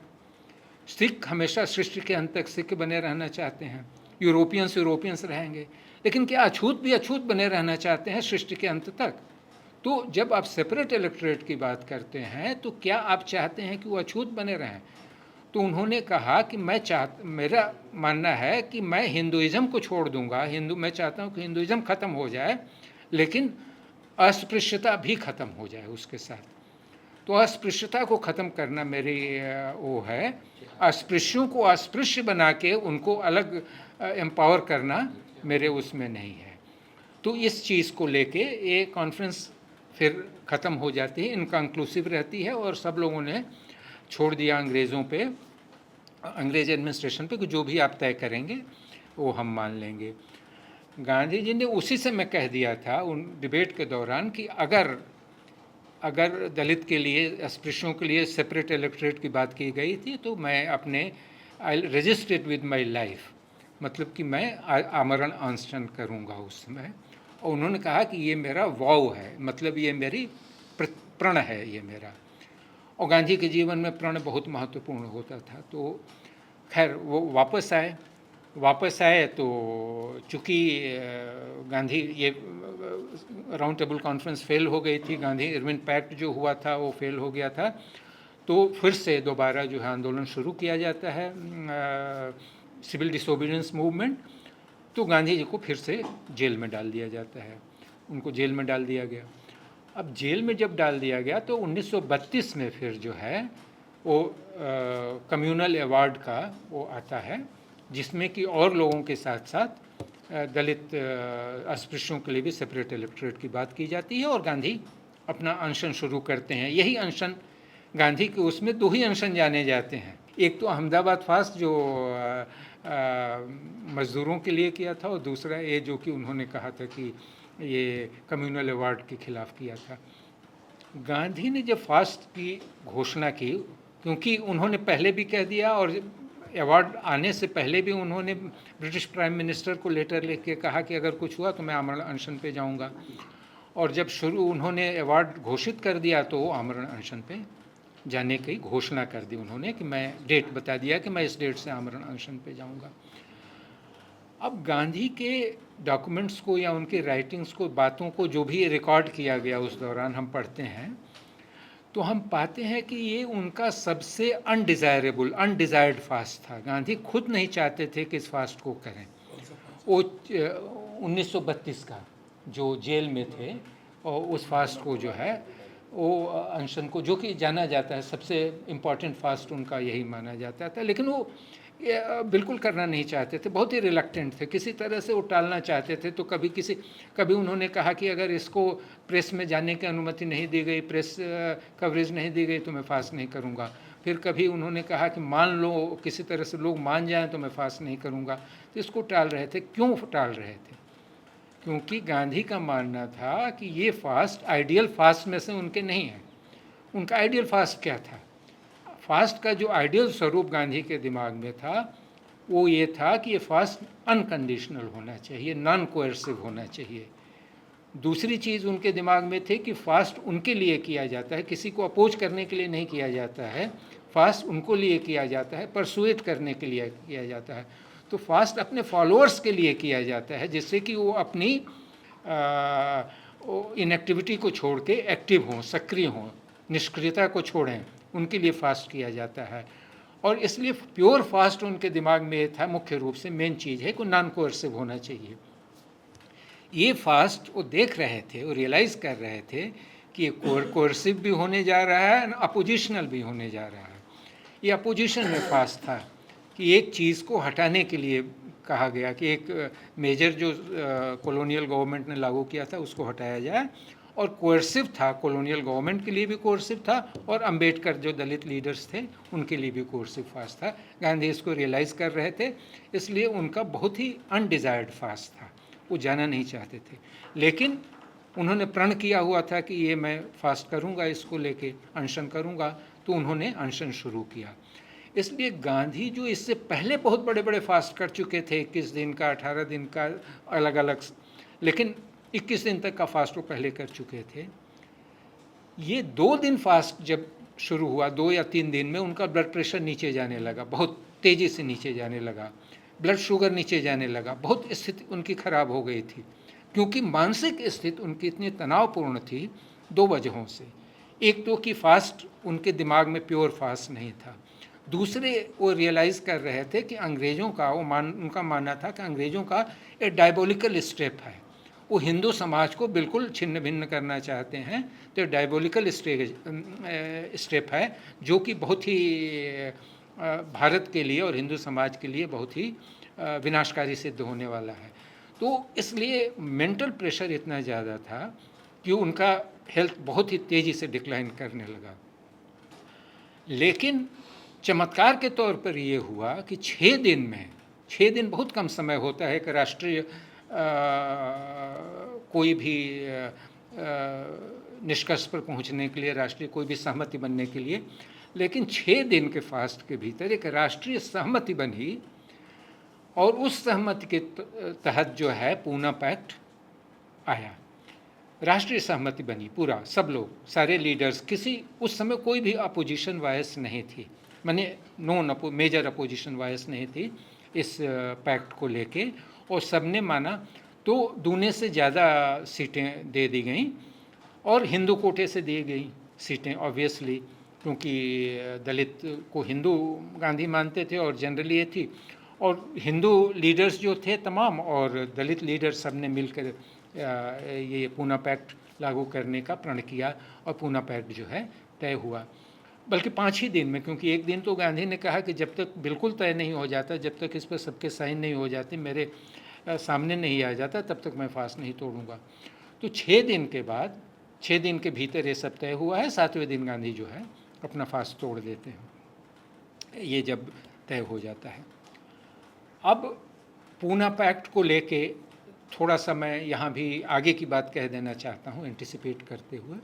सिख हमेशा सृष्टि के अंत तक सिख बने रहना चाहते हैं। यूरोपियंस रहेंगे, लेकिन क्या अछूत भी अछूत बने रहना चाहते हैं सृष्टि के अंत तक? तो जब आप सेपरेट इलेक्टोरेट की बात करते हैं तो क्या आप चाहते हैं कि वो अछूत बने रहें? तो उन्होंने कहा कि मेरा मानना है कि मैं हिंदुइज़्म को छोड़ दूंगा, मैं चाहता हूँ कि हिंदुइज़्म ख़त्म हो जाए, लेकिन अस्पृश्यता भी ख़त्म हो जाए उसके साथ। तो अस्पृश्यता को ख़त्म करना मेरी वो है, अस्पृश्यों को अस्पृश्य बना के उनको अलग एम्पावर करना मेरे उसमें नहीं है। तो इस चीज़ को लेके ये कॉन्फ्रेंस फिर ख़त्म हो जाती है, इनकंक्लूसिव रहती है, और सब लोगों ने छोड़ दिया अंग्रेज़ों पे, अंग्रेज एडमिनिस्ट्रेशन पे, कि जो भी आप तय करेंगे वो हम मान लेंगे। गांधी जी ने उसी समय कह दिया था उन डिबेट के दौरान कि अगर दलित के लिए, अस्पृश्यों के लिए सेपरेट इलेक्टोरेट की बात की गई थी तो मैं अपने I resist it with my life, मतलब कि मैं आमरण अनशन करूँगा उस समय। और उन्होंने कहा कि ये मेरा वाव है, मतलब ये मेरी प्रण है ये मेरा। और गांधी के जीवन में प्रण बहुत महत्वपूर्ण होता था। तो खैर वो वापस आए तो चूँकि गांधी ये राउंड टेबल कॉन्फ्रेंस फेल हो गई थी, गांधी इरविन पैक्ट जो हुआ था वो फेल हो गया था, तो फिर से दोबारा जो है आंदोलन शुरू किया जाता है, सिविल डिसोबीडियंस मूवमेंट। तो गांधी जी को फिर से जेल में डाल दिया जाता है, उनको जेल में डाल दिया गया। अब जेल में जब डाल दिया गया तो 1932 में फिर जो है वो कम्युनल अवार्ड का वो आता है, जिसमें कि और लोगों के साथ साथ दलित अस्पृश्यों के लिए भी सेपरेट इलेक्टोरेट की बात की जाती है, और गांधी अपना अनशन शुरू करते हैं। यही अनशन गांधी के उसमें दो ही अनशन जाने जाते हैं, एक तो अहमदाबाद फास्ट जो मज़दूरों के लिए किया था, और दूसरा ये जो कि उन्होंने कहा था कि ये कम्युनल अवार्ड के खिलाफ किया था। गांधी ने जब फास्ट की घोषणा की, क्योंकि उन्होंने पहले भी कह दिया और अवार्ड आने से पहले भी उन्होंने ब्रिटिश प्राइम मिनिस्टर को लेटर लिख के कहा कि अगर कुछ हुआ तो मैं आमरण अनशन पे जाऊंगा, और जब शुरू उन्होंने अवार्ड घोषित कर दिया तो आमरण अनशन पे जाने की घोषणा कर दी उन्होंने, कि मैं डेट बता दिया कि मैं इस डेट से आमरण अनशन पे जाऊंगा। अब गांधी के डॉक्यूमेंट्स को या उनके राइटिंग्स को, बातों को जो भी रिकॉर्ड किया गया उस दौरान हम पढ़ते हैं, तो हम पाते हैं कि ये उनका सबसे अनडिज़ायर्ड फास्ट था। गांधी खुद नहीं चाहते थे कि इस फास्ट को करें। वो 1932 का जो जेल में थे, और उस फास्ट को जो है वो अनशन को, जो कि जाना जाता है सबसे इम्पॉर्टेंट फास्ट उनका यही माना जाता था, लेकिन वो बिल्कुल करना नहीं चाहते थे, बहुत ही रिलक्टेंट थे, किसी तरह से वो टालना चाहते थे। तो कभी उन्होंने कहा कि अगर इसको प्रेस में जाने की अनुमति नहीं दी गई, प्रेस कवरेज नहीं दी गई, तो मैं फास्ट नहीं करूँगा। फिर कभी उन्होंने कहा कि मान लो किसी तरह से लोग मान जाएं तो मैं फास्ट नहीं करूँगा। तो इसको टाल रहे थे। क्यों टाल रहे थे? क्योंकि गांधी का मानना था कि ये फास्ट आइडियल फास्ट में से उनके नहीं है। उनका आइडियल फास्ट क्या था? फास्ट का जो आइडियल स्वरूप गांधी के दिमाग में था वो ये था कि ये फास्ट अनकंडीशनल होना चाहिए, नॉन कोएर्सिव होना चाहिए। दूसरी चीज़ उनके दिमाग में थी कि फास्ट उनके लिए किया जाता है, किसी को अपोज करने के लिए नहीं किया जाता है। फास्ट उनको लिए किया जाता है, परसुएट करने के लिए किया जाता है। तो फास्ट अपने फॉलोअर्स के लिए किया जाता है, जिससे कि वो अपनी इनएक्टिविटी को छोड़ के एक्टिव हों, सक्रिय हों, निष्क्रियता को छोड़ें, उनके लिए फास्ट किया जाता है। और इसलिए प्योर फास्ट उनके दिमाग में था, मुख्य रूप से मेन चीज़ है कि नॉन कोर्सिव होना चाहिए। ये फास्ट वो देख रहे थे, वो रियलाइज़ कर रहे थे कि ये कोर्सिव भी होने जा रहा है, अपोजिशनल भी होने जा रहा है। ये अपोजिशन में फास्ट था कि एक चीज़ को हटाने के लिए कहा गया कि एक मेजर जो कॉलोनियल गवर्नमेंट ने लागू किया था उसको हटाया जाए, और कोर्सिव था, कॉलोनियल गवर्नमेंट के लिए भी कोर्सिव था, और अंबेडकर जो दलित लीडर्स थे उनके लिए भी कोर्सिव फास्ट था। गांधी इसको रियलाइज़ कर रहे थे, इसलिए उनका बहुत ही अनडिज़ायर्ड फास्ट था, वो जाना नहीं चाहते थे। लेकिन उन्होंने प्रण किया हुआ था कि ये मैं फास्ट करूँगा, इसको लेके अनशन करूँगा, तो उन्होंने अनशन शुरू किया। इसलिए गांधी जो इससे पहले बहुत बड़े बड़े फास्ट कर चुके थे, 21 दिन का, 18 दिन का, अलग अलग, लेकिन 21 दिन तक का फास्ट वो पहले कर चुके थे। ये 2 दिन फास्ट जब शुरू हुआ, 2 या 3 दिन में उनका ब्लड प्रेशर नीचे जाने लगा, बहुत तेज़ी से नीचे जाने लगा, ब्लड शुगर नीचे जाने लगा, बहुत स्थिति उनकी खराब हो गई थी, क्योंकि मानसिक स्थिति उनकी इतनी तनावपूर्ण थी 2 वजहों से। एक तो कि फास्ट उनके दिमाग में प्योर फास्ट नहीं था, दूसरे वो रियलाइज़ कर रहे थे कि अंग्रेज़ों का उनका मानना था कि अंग्रेज़ों का एक डायबोलिकल स्टेप है, वो हिंदू समाज को बिल्कुल छिन्न भिन्न करना चाहते हैं। तो डायबोलिकल स्टेप है जो कि बहुत ही भारत के लिए और हिंदू समाज के लिए बहुत ही विनाशकारी सिद्ध होने वाला है। तो इसलिए मेंटल प्रेशर इतना ज़्यादा था कि उनका हेल्थ बहुत ही तेज़ी से डिक्लाइन करने लगा। लेकिन चमत्कार के तौर पर ये हुआ कि 6 दिन में, 6 दिन बहुत कम समय होता है कि राष्ट्रीय कोई भी निष्कर्ष पर पहुंचने के लिए, राष्ट्रीय कोई भी सहमति बनने के लिए, लेकिन 6 दिन के फास्ट के भीतर एक राष्ट्रीय सहमति बनी, और उस सहमति के तहत जो है पूना पैक्ट आया। राष्ट्रीय सहमति बनी, पूरा सब लोग, सारे लीडर्स, किसी उस समय कोई भी अपोजिशन वॉइस नहीं थी, माने मेजर अपोजिशन वॉइस नहीं थी इस पैक्ट को लेके, और सबने माना। तो दूने से ज़्यादा सीटें दे दी गई, और हिंदू कोटे से दी गई सीटें, ऑब्वियसली, क्योंकि दलित को हिंदू गांधी मानते थे और जनरली ये थी, और हिंदू लीडर्स जो थे तमाम और दलित लीडर्स सब ने मिलकर ये पूना पैक्ट लागू करने का प्रण किया और पूना पैक्ट जो है तय हुआ, बल्कि 5 ही दिन में, क्योंकि एक दिन तो गांधी ने कहा कि जब तक बिल्कुल तय नहीं हो जाता, जब तक इस पर सबके साइन नहीं हो जाते, मेरे सामने नहीं आ जाता, तब तक मैं फास्ट नहीं तोड़ूंगा। तो 6 दिन के बाद, 6 दिन के भीतर ये सब तय हुआ है। 7वें दिन गांधी जो है अपना फास्ट तोड़ देते हैं, ये जब तय हो जाता है। अब पूना पैक्ट को लेके थोड़ा सा मैं यहाँ भी आगे की बात कह देना चाहता हूँ, एंटिसिपेट करते हुए।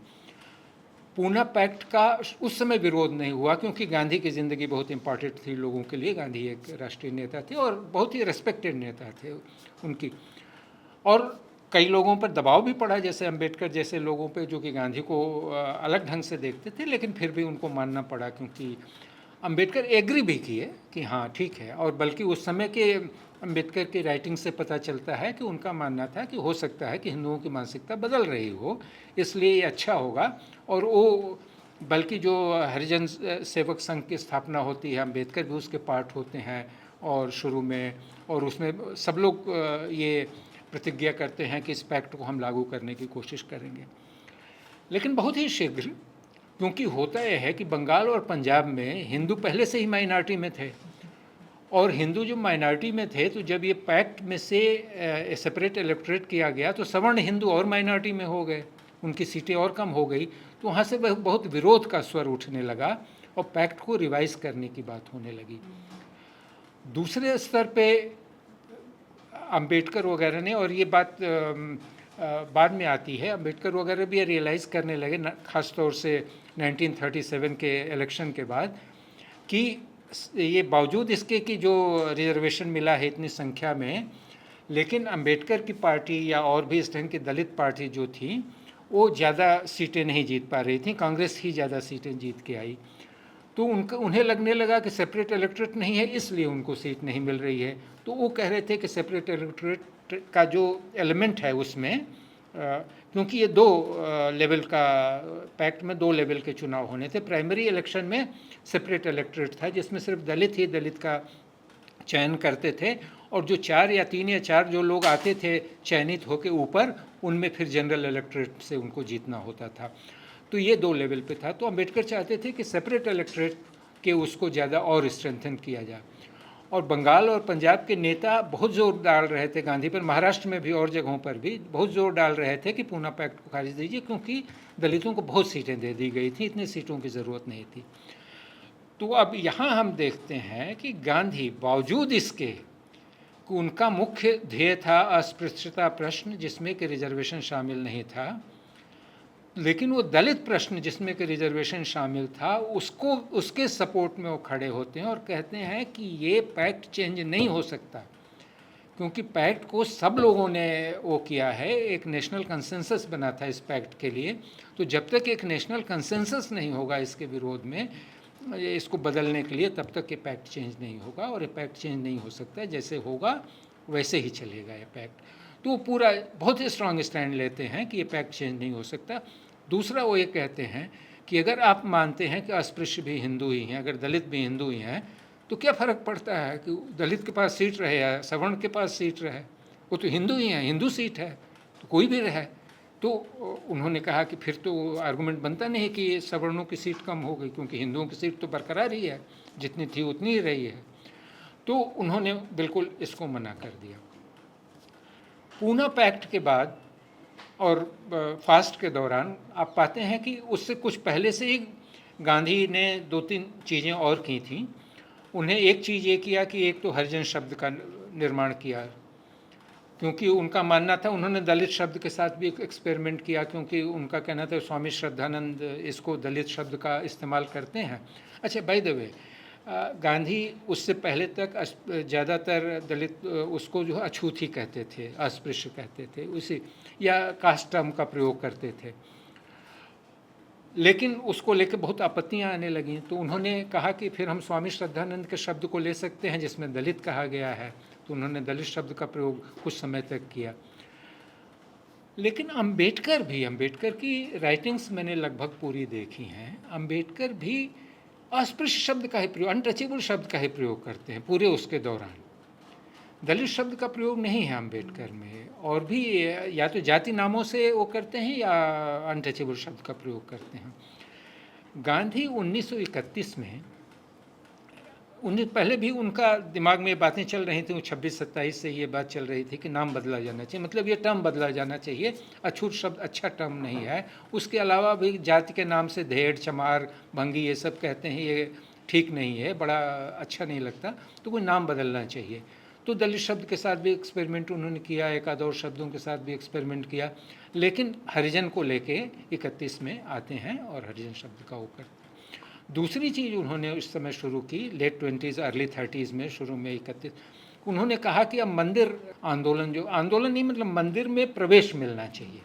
पूना पैक्ट का उस समय विरोध नहीं हुआ, क्योंकि गांधी की ज़िंदगी बहुत इम्पॉर्टेंट थी लोगों के लिए। गांधी एक राष्ट्रीय नेता थे और बहुत ही रेस्पेक्टेड नेता थे उनकी, और कई लोगों पर दबाव भी पड़ा, जैसे अंबेडकर जैसे लोगों पे, जो कि गांधी को अलग ढंग से देखते थे, लेकिन फिर भी उनको मानना पड़ा, क्योंकि अंबेडकर एग्री भी किए कि हाँ ठीक है। और बल्कि उस समय के अंबेडकर की राइटिंग से पता चलता है कि उनका मानना था कि हो सकता है कि हिंदुओं की मानसिकता बदल रही हो, इसलिए ये अच्छा होगा। और वो बल्कि जो हरिजन सेवक संघ की स्थापना होती है, अंबेडकर भी उसके पार्ट होते हैं और शुरू में, और उसमें सब लोग ये प्रतिज्ञा करते हैं कि इस पैक्ट को हम लागू करने की कोशिश करेंगे। लेकिन बहुत ही शीघ्र, क्योंकि होता यह है कि बंगाल और पंजाब में हिंदू पहले से ही माइनॉरिटी में थे, और हिंदू जो माइनॉरिटी में थे, तो जब ये पैक्ट में से सेपरेट इलेक्टोरेट किया गया तो सवर्ण हिंदू और माइनॉरिटी में हो गए, उनकी सीटें और कम हो गई। तो वहाँ से बहुत विरोध का स्वर उठने लगा और पैक्ट को रिवाइज करने की बात होने लगी। दूसरे स्तर पे अंबेडकर वगैरह ने, और ये बात बाद में आती है, अंबेडकर वगैरह भी रियलाइज़ करने लगे, ख़ास तौर से 1937 के इलेक्शन के बाद, कि ये बावजूद इसके कि जो रिजर्वेशन मिला है इतनी संख्या में, लेकिन अंबेडकर की पार्टी या और भी इस ढंग की दलित पार्टी जो थी, वो ज़्यादा सीटें नहीं जीत पा रही थी, कांग्रेस ही ज़्यादा सीटें जीत के आई। तो उन्हें लगने लगा कि सेपरेट इलेक्टोरेट नहीं है, इसलिए उनको सीट नहीं मिल रही है। तो वो कह रहे थे कि सेपरेट इलेक्टोरेट का जो एलिमेंट है उसमें, क्योंकि ये 2 लेवल का पैक्ट में 2 लेवल के चुनाव होने थे। प्राइमरी इलेक्शन में सेपरेट इलेक्टोरेट था, जिसमें सिर्फ दलित ही दलित का चयन करते थे, और जो 4 या 3 या 4 जो लोग आते थे चयनित होकर ऊपर, उनमें फिर जनरल इलेक्टोरेट से उनको जीतना होता था। तो ये 2 लेवल पे था। तो अंबेडकर चाहते थे कि सेपरेट इलेक्टोरेट के उसको ज़्यादा और स्ट्रेंथन किया जाए। और बंगाल और पंजाब के नेता बहुत जोर डाल रहे थे गांधी पर, महाराष्ट्र में भी और जगहों पर भी बहुत जोर डाल रहे थे कि पूना पैक्ट को खारिज दीजिए, क्योंकि दलितों को बहुत सीटें दे दी गई थी, इतनी सीटों की ज़रूरत नहीं थी। तो अब यहाँ हम देखते हैं कि गांधी बावजूद इसके कि उनका मुख्य ध्येय था अस्पृश्यता प्रश्न, जिसमें कि रिजर्वेशन शामिल नहीं था, लेकिन वो दलित प्रश्न जिसमें कि रिजर्वेशन शामिल था, उसको उसके सपोर्ट में वो खड़े होते हैं और कहते हैं कि ये पैक्ट चेंज नहीं हो सकता, क्योंकि पैक्ट को सब लोगों ने वो किया है, एक नेशनल कंसेंसस बना था इस पैक्ट के लिए। तो जब तक एक नेशनल कंसेंसस नहीं होगा इसके विरोध में, इसको बदलने के लिए, तब तक ये पैक्ट चेंज नहीं होगा, और ये पैक्ट चेंज नहीं हो सकता, जैसे होगा वैसे ही चलेगा ये पैक्ट। तो पूरा बहुत ही स्ट्रांग स्टैंड लेते हैं कि ये पैक्ट चेंज नहीं हो सकता। दूसरा वो ये कहते हैं कि अगर आप मानते हैं कि अस्पृश्य भी हिंदू ही हैं, अगर दलित भी हिंदू ही हैं, तो क्या फ़र्क पड़ता है कि दलित के पास सीट रहे या सवर्ण के पास सीट रहे, वो तो हिंदू ही हैं, हिंदू सीट है तो कोई भी रहे। तो उन्होंने कहा कि फिर तो आर्गूमेंट बनता नहीं कि सवर्णों की सीट कम हो गई, क्योंकि हिंदुओं की सीट तो बरकरार ही है, जितनी थी उतनी ही रही है। तो उन्होंने बिल्कुल इसको मना कर दिया। पूना पैक्ट के बाद और फास्ट के दौरान आप पाते हैं कि उससे कुछ पहले से ही गांधी ने 2-3 चीज़ें और की थी। उन्हें एक चीज़ ये किया कि एक तो हरिजन शब्द का निर्माण किया, क्योंकि उनका मानना था, उन्होंने दलित शब्द के साथ भी एक एक्सपेरिमेंट किया, क्योंकि उनका कहना था स्वामी श्रद्धानंद इसको दलित शब्द का इस्तेमाल करते हैं। अच्छा, बाय द वे, गांधी उससे पहले तक ज़्यादातर दलित उसको जो है अछूती कहते थे, अस्पृश्य कहते थे, उसी या कास्ट टर्म का प्रयोग करते थे, लेकिन उसको लेकर बहुत आपत्तियां आने लगीं। तो उन्होंने कहा कि फिर हम स्वामी श्रद्धानंद के शब्द को ले सकते हैं जिसमें दलित कहा गया है, तो उन्होंने दलित शब्द का प्रयोग कुछ समय तक किया। लेकिन अंबेडकर की राइटिंग्स मैंने लगभग पूरी देखी हैं, अंबेडकर भी अस्पृश्य शब्द का ही प्रयोग, अनटचेबल शब्द का ही प्रयोग करते हैं पूरे उसके दौरान। दलित शब्द का प्रयोग नहीं है अम्बेडकर में, और भी या तो जाति नामों से वो करते हैं या अनटचेबल शब्द का प्रयोग करते हैं। गांधी 1931 में पहले भी उनका दिमाग में ये बातें चल रही थी, 26-27 से ये बात चल रही थी कि नाम बदला जाना चाहिए, मतलब ये टर्म बदला जाना चाहिए। अछूत शब्द अच्छा टर्म नहीं है। उसके अलावा भी जाति के नाम से धेड़, चमार, भंगी ये सब कहते हैं, ये ठीक नहीं है, बड़ा अच्छा नहीं लगता, तो कोई नाम बदलना चाहिए। तो दलित शब्द के साथ भी एक्सपेरिमेंट उन्होंने किया, एक आध और शब्दों के साथ भी एक्सपेरिमेंट किया, लेकिन हरिजन को लेके 31 में आते हैं और हरिजन शब्द का वो करते हैं। दूसरी चीज़ उन्होंने उस समय शुरू की, लेट 20s अर्ली 30s में, शुरू में 31, उन्होंने कहा कि अब मंदिर आंदोलन, जो आंदोलन नहीं मतलब मंदिर में प्रवेश मिलना चाहिए,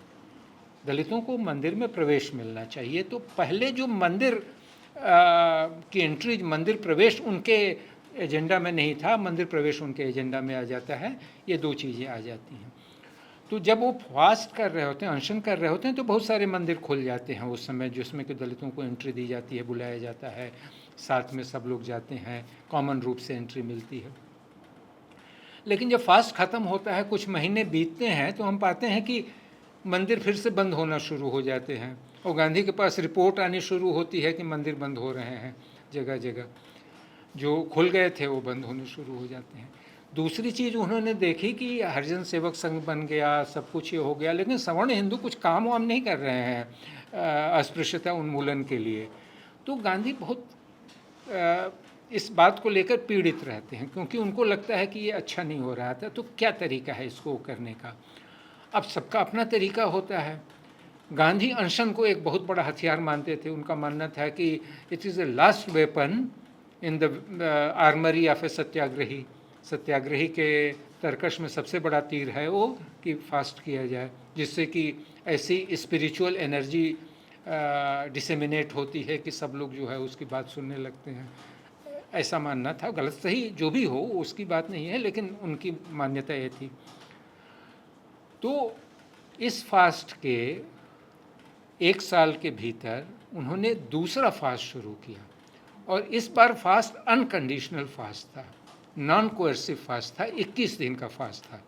दलितों को मंदिर में प्रवेश मिलना चाहिए। तो पहले जो मंदिर की एंट्री, मंदिर प्रवेश उनके एजेंडा में नहीं था, मंदिर प्रवेश उनके एजेंडा में आ जाता है, ये दो चीज़ें आ जाती हैं। तो जब वो फास्ट कर रहे होते हैं, अनशन कर रहे होते हैं, तो बहुत सारे मंदिर खुल जाते हैं उस समय, जिसमें कि दलितों को एंट्री दी जाती है, बुलाया जाता है, साथ में सब लोग जाते हैं, कॉमन रूप से एंट्री मिलती है। लेकिन जब फास्ट ख़त्म होता है, कुछ महीने बीतते हैं, तो हम पाते हैं कि मंदिर फिर से बंद होना शुरू हो जाते हैं, और गांधी के पास रिपोर्ट आनी शुरू होती है कि मंदिर बंद हो रहे हैं जगह जगह, जो खुल गए थे वो बंद होने शुरू हो जाते हैं। दूसरी चीज़ उन्होंने देखी कि हरिजन सेवक संघ बन गया, सब कुछ ये हो गया, लेकिन सवर्ण हिंदू कुछ काम वाम नहीं कर रहे हैं अस्पृश्यता उन्मूलन के लिए। तो गांधी बहुत इस बात को लेकर पीड़ित रहते हैं, क्योंकि उनको लगता है कि ये अच्छा नहीं हो रहा था, तो क्या तरीका है इसको करने का। अब सबका अपना तरीका होता है। गांधी अनशन को एक बहुत बड़ा हथियार मानते थे। उनका मानना था कि it is the last weapon in the armory of a satyagrahi. Satyagrahi के तरकश में सबसे बड़ा तीर है वो कि फास्ट किया जाए, जिससे कि ऐसी स्पिरिचुअल एनर्जी डिसेमिनेट होती है कि सब लोग जो है उसकी बात सुनने लगते हैं। ऐसा मानना था, गलत सही जो भी हो उसकी बात नहीं है, लेकिन उनकी मान्यता ये थी। तो इस फास्ट के 1 साल के भीतर उन्होंने दूसरा फास्ट शुरू किया, और इस बार फास्ट अनकंडीशनल फास्ट था, नॉन कोएर्सिव फास्ट था, 21 दिन का फास्ट था।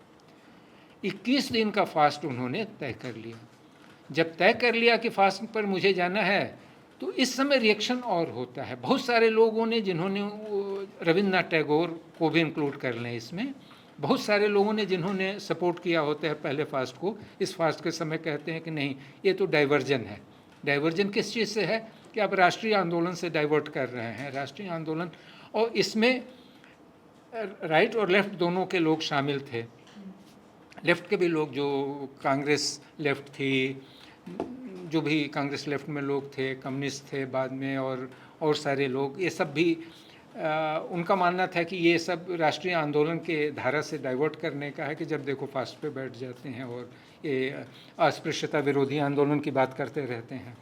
21 दिन का फास्ट उन्होंने तय कर लिया। जब तय कर लिया कि फास्ट पर मुझे जाना है, तो इस समय रिएक्शन और होता है। बहुत सारे लोगों ने, जिन्होंने रविन्द्रनाथ टैगोर को भी इंक्लूड कर लें इसमें, बहुत सारे लोगों ने जिन्होंने सपोर्ट किया होता है पहले फास्ट को, इस फास्ट के समय कहते हैं कि नहीं, ये तो डाइवर्जन है। डाइवर्जन किस चीज़ से है कि आप राष्ट्रीय आंदोलन से डाइवर्ट कर रहे हैं, राष्ट्रीय आंदोलन, और इसमें राइट और लेफ्ट दोनों के लोग शामिल थे। लेफ्ट के भी लोग, जो कांग्रेस लेफ्ट थी, जो भी कांग्रेस लेफ्ट में लोग थे, कम्युनिस्ट थे बाद में, और सारे लोग, ये सब भी उनका मानना था कि ये सब राष्ट्रीय आंदोलन के धारा से डाइवर्ट करने का है, कि जब देखो फास्ट पे बैठ जाते हैं और ये अस्पृश्यता विरोधी आंदोलन की बात करते रहते हैं।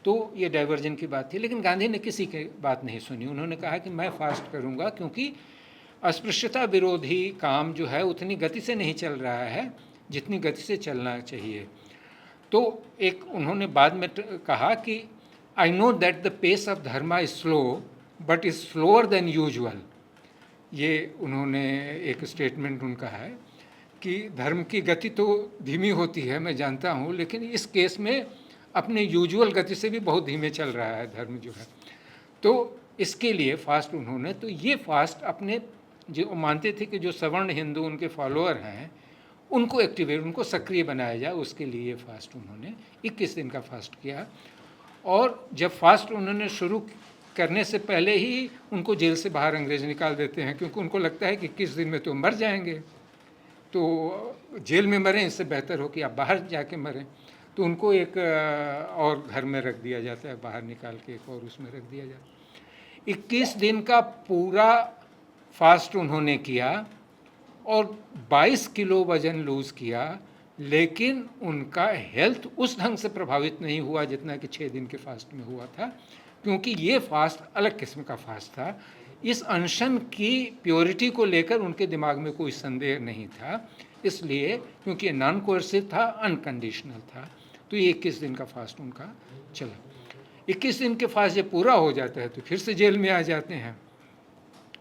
तो ये डाइवर्जन की बात थी। लेकिन गांधी ने किसी की बात नहीं सुनी। उन्होंने कहा कि मैं फास्ट करूँगा, क्योंकि अस्पृश्यता विरोधी काम जो है उतनी गति से नहीं चल रहा है जितनी गति से चलना चाहिए। तो एक उन्होंने बाद में कहा कि I know that the pace of dharma is slow but is slower than usual. ये उन्होंने एक स्टेटमेंट उनका है कि धर्म की गति तो धीमी होती है, मैं जानता हूँ, लेकिन इस केस में अपने यूजुअल गति से भी बहुत धीमे चल रहा है धर्म जो है। तो इसके लिए फास्ट उन्होंने, तो ये फास्ट अपने जो मानते थे कि जो सवर्ण हिंदू उनके फॉलोअर हैं उनको एक्टिवेट, उनको सक्रिय बनाया जाए, उसके लिए फास्ट उन्होंने 21 दिन का फास्ट किया। और जब फास्ट उन्होंने शुरू करने से पहले ही उनको जेल से बाहर अंग्रेज निकाल देते हैं, क्योंकि उनको लगता है कि 21 दिन में तो मर जाएंगे, तो जेल में मरें इससे बेहतर हो कि आप बाहर जाके मरें। तो उनको एक और घर में रख दिया जाता है, बाहर निकाल के एक और उसमें रख दिया जाता है। 21 दिन का पूरा फास्ट उन्होंने किया और 22 किलो वज़न लूज़ किया, लेकिन उनका हेल्थ उस ढंग से प्रभावित नहीं हुआ जितना कि 6 दिन के फास्ट में हुआ था, क्योंकि ये फास्ट अलग किस्म का फास्ट था। इस अनशन की प्योरिटी को लेकर उनके दिमाग में कोई संदेह नहीं था, इसलिए क्योंकि ये नॉन कोर्सिव था, अनकंडीशनल था, तो ये 21 दिन का फास्ट उनका चला। 21 दिन के फास्ट जब पूरा हो जाता है तो फिर से जेल में आ जाते हैं,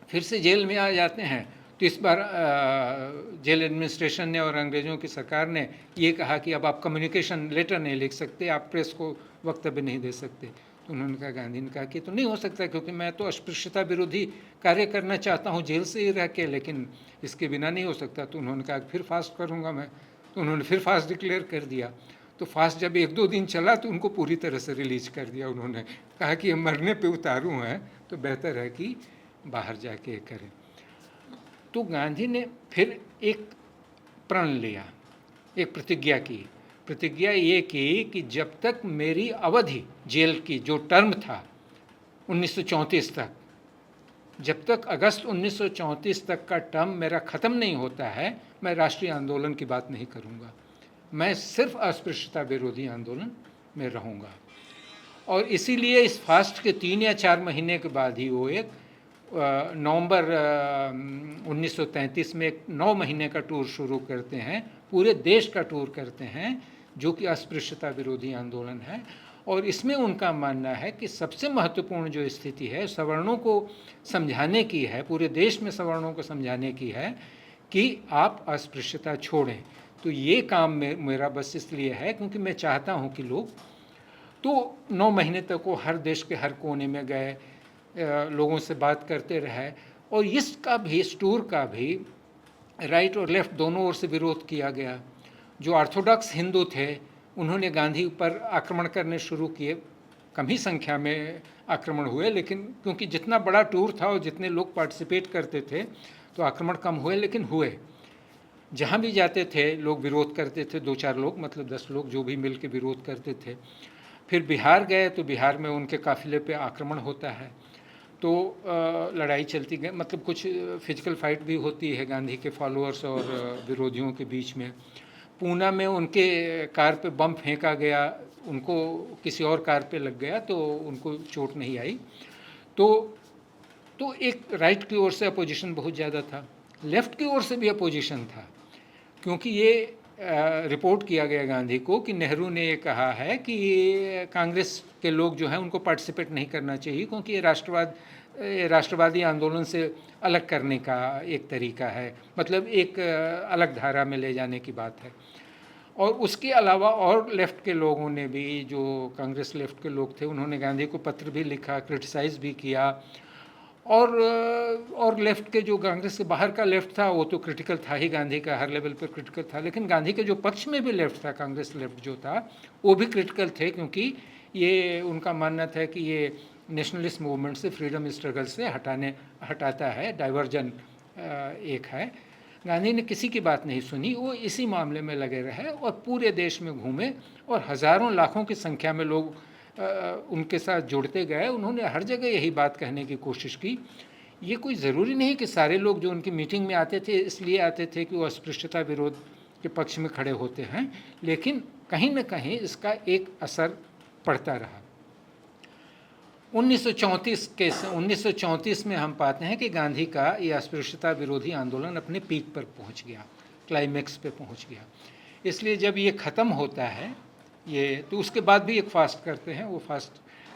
फिर से जेल में आ जाते हैं। तो इस बार जेल एडमिनिस्ट्रेशन ने और अंग्रेज़ों की सरकार ने ये कहा कि अब आप कम्युनिकेशन लेटर नहीं लिख सकते, आप प्रेस को वक्तव्य नहीं दे सकते। तो उन्होंने कहा, गांधी ने कहा कि तो नहीं हो सकता, क्योंकि मैं तो अस्पृश्यता विरोधी कार्य करना चाहता हूँ जेल से ही रह के, लेकिन इसके बिना नहीं हो सकता। तो उन्होंने कहा फिर फास्ट करूँगा मैं। तो उन्होंने फिर फास्ट डिक्लेयर कर दिया। तो फास्ट जब 1-2 दिन चला तो उनको पूरी तरह से रिलीज कर दिया। उन्होंने कहा कि मरने पे उतारू हैं तो बेहतर है कि बाहर जाके करें। तो गांधी ने फिर एक प्रण लिया, एक प्रतिज्ञा की। प्रतिज्ञा ये की कि जब तक मेरी अवधि जेल की जो टर्म था 1934 तक, जब तक अगस्त 1934 तक का टर्म मेरा ख़त्म नहीं होता है, मैं राष्ट्रीय आंदोलन की बात नहीं करूँगा। मैं सिर्फ अस्पृश्यता विरोधी आंदोलन में रहूँगा। और इसीलिए इस फास्ट के 3 या 4 महीने के बाद ही वो एक नवंबर 1933 में एक 9 महीने का टूर शुरू करते हैं, पूरे देश का टूर करते हैं, जो कि अस्पृश्यता विरोधी आंदोलन है। और इसमें उनका मानना है कि सबसे महत्वपूर्ण जो स्थिति है सवर्णों को समझाने की है, पूरे देश में सवर्णों को समझाने की है कि आप अस्पृश्यता छोड़ें। तो ये काम मेरा बस इसलिए है क्योंकि मैं चाहता हूँ कि लोग, तो 9 महीने तक वो हर देश के हर कोने में गए, लोगों से बात करते रहे। और इसका भी, इस टूर का भी राइट और लेफ्ट दोनों ओर से विरोध किया गया। जो ऑर्थोडॉक्स हिंदू थे उन्होंने गांधी पर आक्रमण करने शुरू किए। कम ही संख्या में आक्रमण हुए, लेकिन क्योंकि जितना बड़ा टूर था और जितने लोग पार्टिसिपेट करते थे तो आक्रमण कम हुए, लेकिन हुए। जहाँ भी जाते थे लोग विरोध करते थे, 2-4 लोग, मतलब 10 लोग जो भी मिल के विरोध करते थे। फिर बिहार गए तो बिहार में उनके काफिले पे आक्रमण होता है, तो लड़ाई चलती गई, मतलब कुछ फिजिकल फाइट भी होती है गांधी के फॉलोअर्स और विरोधियों के बीच में। पूना में उनके कार पे बम फेंका गया, उनको किसी और कार पे लग गया तो उनको चोट नहीं आई। तो एक राइट की ओर से अपोजिशन बहुत ज़्यादा था, लेफ्ट की ओर से भी अपोजिशन था, क्योंकि ये रिपोर्ट किया गया गांधी को कि नेहरू ने ये कहा है कि कांग्रेस के लोग जो हैं उनको पार्टिसिपेट नहीं करना चाहिए, क्योंकि ये राष्ट्रवादी आंदोलन से अलग करने का एक तरीका है, मतलब एक अलग धारा में ले जाने की बात है। और उसके अलावा और लेफ़्ट के लोगों ने भी, जो कांग्रेस लेफ़्ट के लोग थे, उन्होंने गांधी को पत्र भी लिखा, क्रिटिसाइज़ भी किया। और लेफ़्ट के जो कांग्रेस के बाहर का लेफ़्ट था वो तो क्रिटिकल था ही, गांधी का हर लेवल पर क्रिटिकल था। लेकिन गांधी के जो पक्ष में भी लेफ़्ट था, कांग्रेस लेफ़्ट जो था, वो भी क्रिटिकल थे, क्योंकि ये उनका मानना था कि ये नेशनलिस्ट मूवमेंट से, फ्रीडम स्ट्रगल से हटाता है, डाइवर्जन एक है। गांधी ने किसी की बात नहीं सुनी, वो इसी मामले में लगे रहे और पूरे देश में घूमे और हज़ारों लाखों की संख्या में लोग उनके साथ जुड़ते गए। उन्होंने हर जगह यही बात कहने की कोशिश की। ये कोई ज़रूरी नहीं कि सारे लोग जो उनकी मीटिंग में आते थे इसलिए आते थे कि वो अस्पृश्यता विरोध के पक्ष में खड़े होते हैं, लेकिन कहीं न कहीं इसका एक असर पड़ता रहा। 1934 में हम पाते हैं कि गांधी का ये अस्पृश्यता विरोधी आंदोलन अपने पीक पर पहुंच गया, क्लाइमेक्स पे पहुंच गया। इसलिए जब ये ख़त्म होता है ये, तो उसके बाद भी एक फास्ट करते हैं। वो फास्ट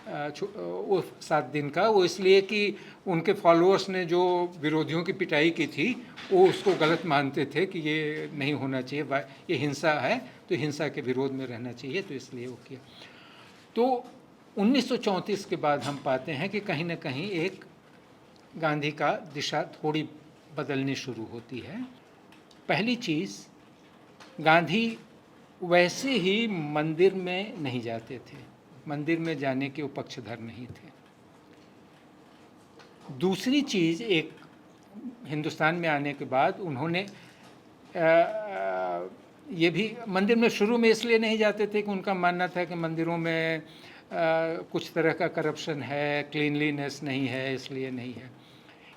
वो 7 दिन का, वो इसलिए कि उनके फॉलोअर्स ने जो विरोधियों की पिटाई की थी वो उसको गलत मानते थे कि ये नहीं होना चाहिए, ये हिंसा है, तो हिंसा के विरोध में रहना चाहिए, तो इसलिए वो किया। तो 1934 के बाद हम पाते हैं कि कहीं ना कहीं एक गांधी का दिशा थोड़ी बदलनी शुरू होती है। पहली चीज़, गांधी वैसे ही मंदिर में नहीं जाते थे, मंदिर में जाने के वो पक्षधर नहीं थे। दूसरी चीज़, एक हिंदुस्तान में आने के बाद उन्होंने ये भी मंदिर में शुरू में इसलिए नहीं जाते थे कि उनका मानना था कि मंदिरों में कुछ तरह का करप्शन है, क्लीनलीनेस नहीं है, इसलिए नहीं है।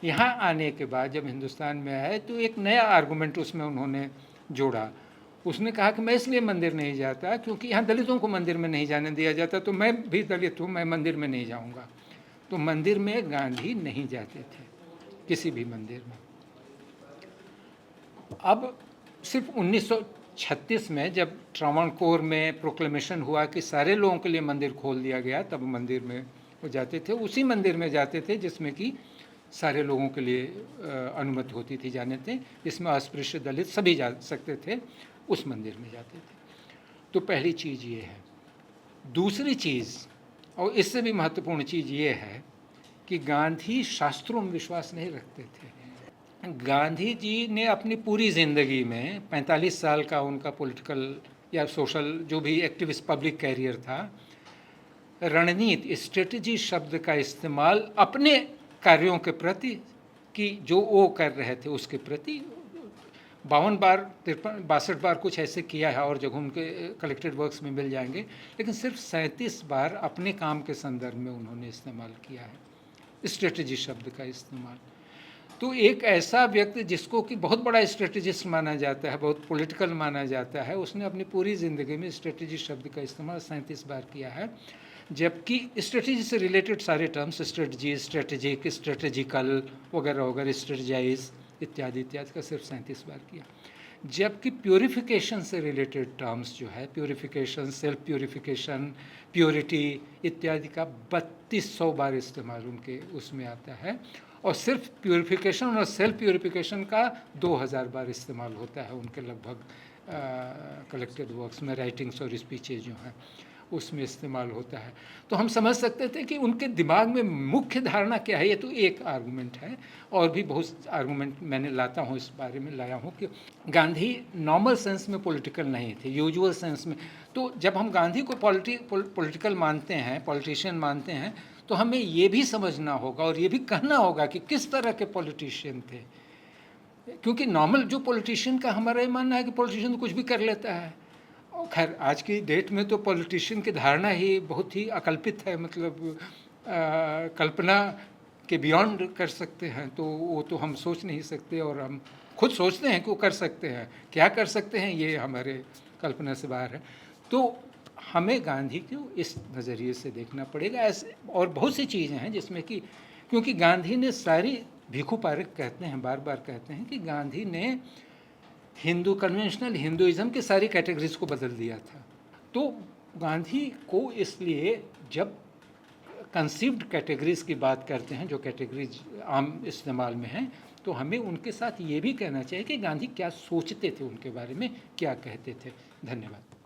यहाँ आने के बाद जब हिंदुस्तान में आए तो एक नया आर्गूमेंट उसमें उन्होंने जोड़ा। उसने कहा कि मैं इसलिए मंदिर नहीं जाता क्योंकि यहाँ दलितों को मंदिर में नहीं जाने दिया जाता, तो मैं भी दलित हूँ, मैं मंदिर में नहीं जाऊँगा। तो मंदिर में गांधी नहीं जाते थे, किसी भी मंदिर में। अब सिर्फ 1936 में जब त्रावणकोर में प्रोक्लेमेशन हुआ कि सारे लोगों के लिए मंदिर खोल दिया गया, तब मंदिर में वो जाते थे। उसी मंदिर में जाते थे जिसमें कि सारे लोगों के लिए अनुमति होती थी जाने थे, जिसमें अस्पृश्य दलित सभी जा सकते थे, उस मंदिर में जाते थे। तो पहली चीज़ ये है। दूसरी चीज़, और इससे भी महत्वपूर्ण चीज़ ये है कि गांधी शास्त्रों में विश्वास नहीं रखते थे। गांधी जी ने अपनी पूरी ज़िंदगी में 45 साल का उनका पॉलिटिकल या सोशल जो भी एक्टिविस्ट पब्लिक कैरियर था, रणनीति स्ट्रेटजी शब्द का इस्तेमाल अपने कार्यों के प्रति कि जो वो कर रहे थे उसके प्रति 52 बार 62 बार कुछ ऐसे किया है, और जगह उनके कलेक्टेड वर्क्स में मिल जाएंगे, लेकिन सिर्फ 37 बार अपने काम के संदर्भ में उन्होंने इस्तेमाल किया है स्ट्रेटजी शब्द का इस्तेमाल। तो एक ऐसा व्यक्ति जिसको कि बहुत बड़ा स्ट्रेटजिस्ट माना जाता है, बहुत पॉलिटिकल माना जाता है, उसने अपनी पूरी ज़िंदगी में स्ट्रेटजी शब्द का इस्तेमाल 37 बार किया है, जबकि स्ट्रेटजी से रिलेटेड सारे टर्म्स स्ट्रेटजी, स्ट्रेटेजिक, स्ट्रेटेजिकल वगैरह वगैरह, स्ट्रेटजाइज इत्यादि इत्यादि का सिर्फ 37 बार किया। जबकि प्योरिफिकेशन से रिलेटेड टर्म्स जो है, प्योरिफिकेशन, सेल्फ प्योरिफिकेशन, प्योरिटी इत्यादि का 3200 बार इस्तेमाल उनके उसमें आता है, और सिर्फ प्योरिफिकेशन और सेल्फ प्योरिफिकेशन का 2000 बार इस्तेमाल होता है उनके लगभग कलेक्टेड वर्क्स में, राइटिंग्स और स्पीचेज जो हैं उसमें इस्तेमाल होता है। तो हम समझ सकते थे कि उनके दिमाग में मुख्य धारणा क्या है। ये तो एक आर्गूमेंट है, और भी बहुत आर्गूमेंट मैंने लाता हूँ, इस बारे में लाया हूँ कि गांधी नॉर्मल सेंस में पॉलिटिकल नहीं थे, यूजुअल सेंस में। तो जब हम गांधी को पॉलिटिकल मानते हैं, पॉलिटिशियन मानते हैं, तो हमें ये भी समझना होगा और ये भी कहना होगा कि किस तरह के पॉलिटिशियन थे। क्योंकि नॉर्मल जो पॉलिटिशियन का हमारा ये मानना है कि पॉलिटिशियन तो कुछ भी कर लेता है। खैर आज की डेट में तो पॉलिटिशियन की धारणा ही बहुत ही अकल्पित है, मतलब कल्पना के बियॉन्ड कर सकते हैं, तो वो तो हम सोच नहीं सकते, और हम खुद सोचते हैं कि वो कर सकते हैं, क्या कर सकते हैं ये हमारे कल्पना से बाहर है। तो हमें गांधी को इस नज़रिए से देखना पड़ेगा। ऐसे और बहुत सी चीज़ें हैं जिसमें कि, क्योंकि गांधी ने सारी, भिखू पारेख कहते हैं, बार बार कहते हैं कि गांधी ने हिंदू कन्वेंशनल हिंदुइज़्म की सारी कैटेगरीज को बदल दिया था। तो गांधी को इसलिए जब कंसीव्ड कैटेगरीज की बात करते हैं, जो कैटेगरीज आम इस्तेमाल में हैं, तो हमें उनके साथ ये भी कहना चाहिए कि गांधी क्या सोचते थे, उनके बारे में क्या कहते थे। धन्यवाद।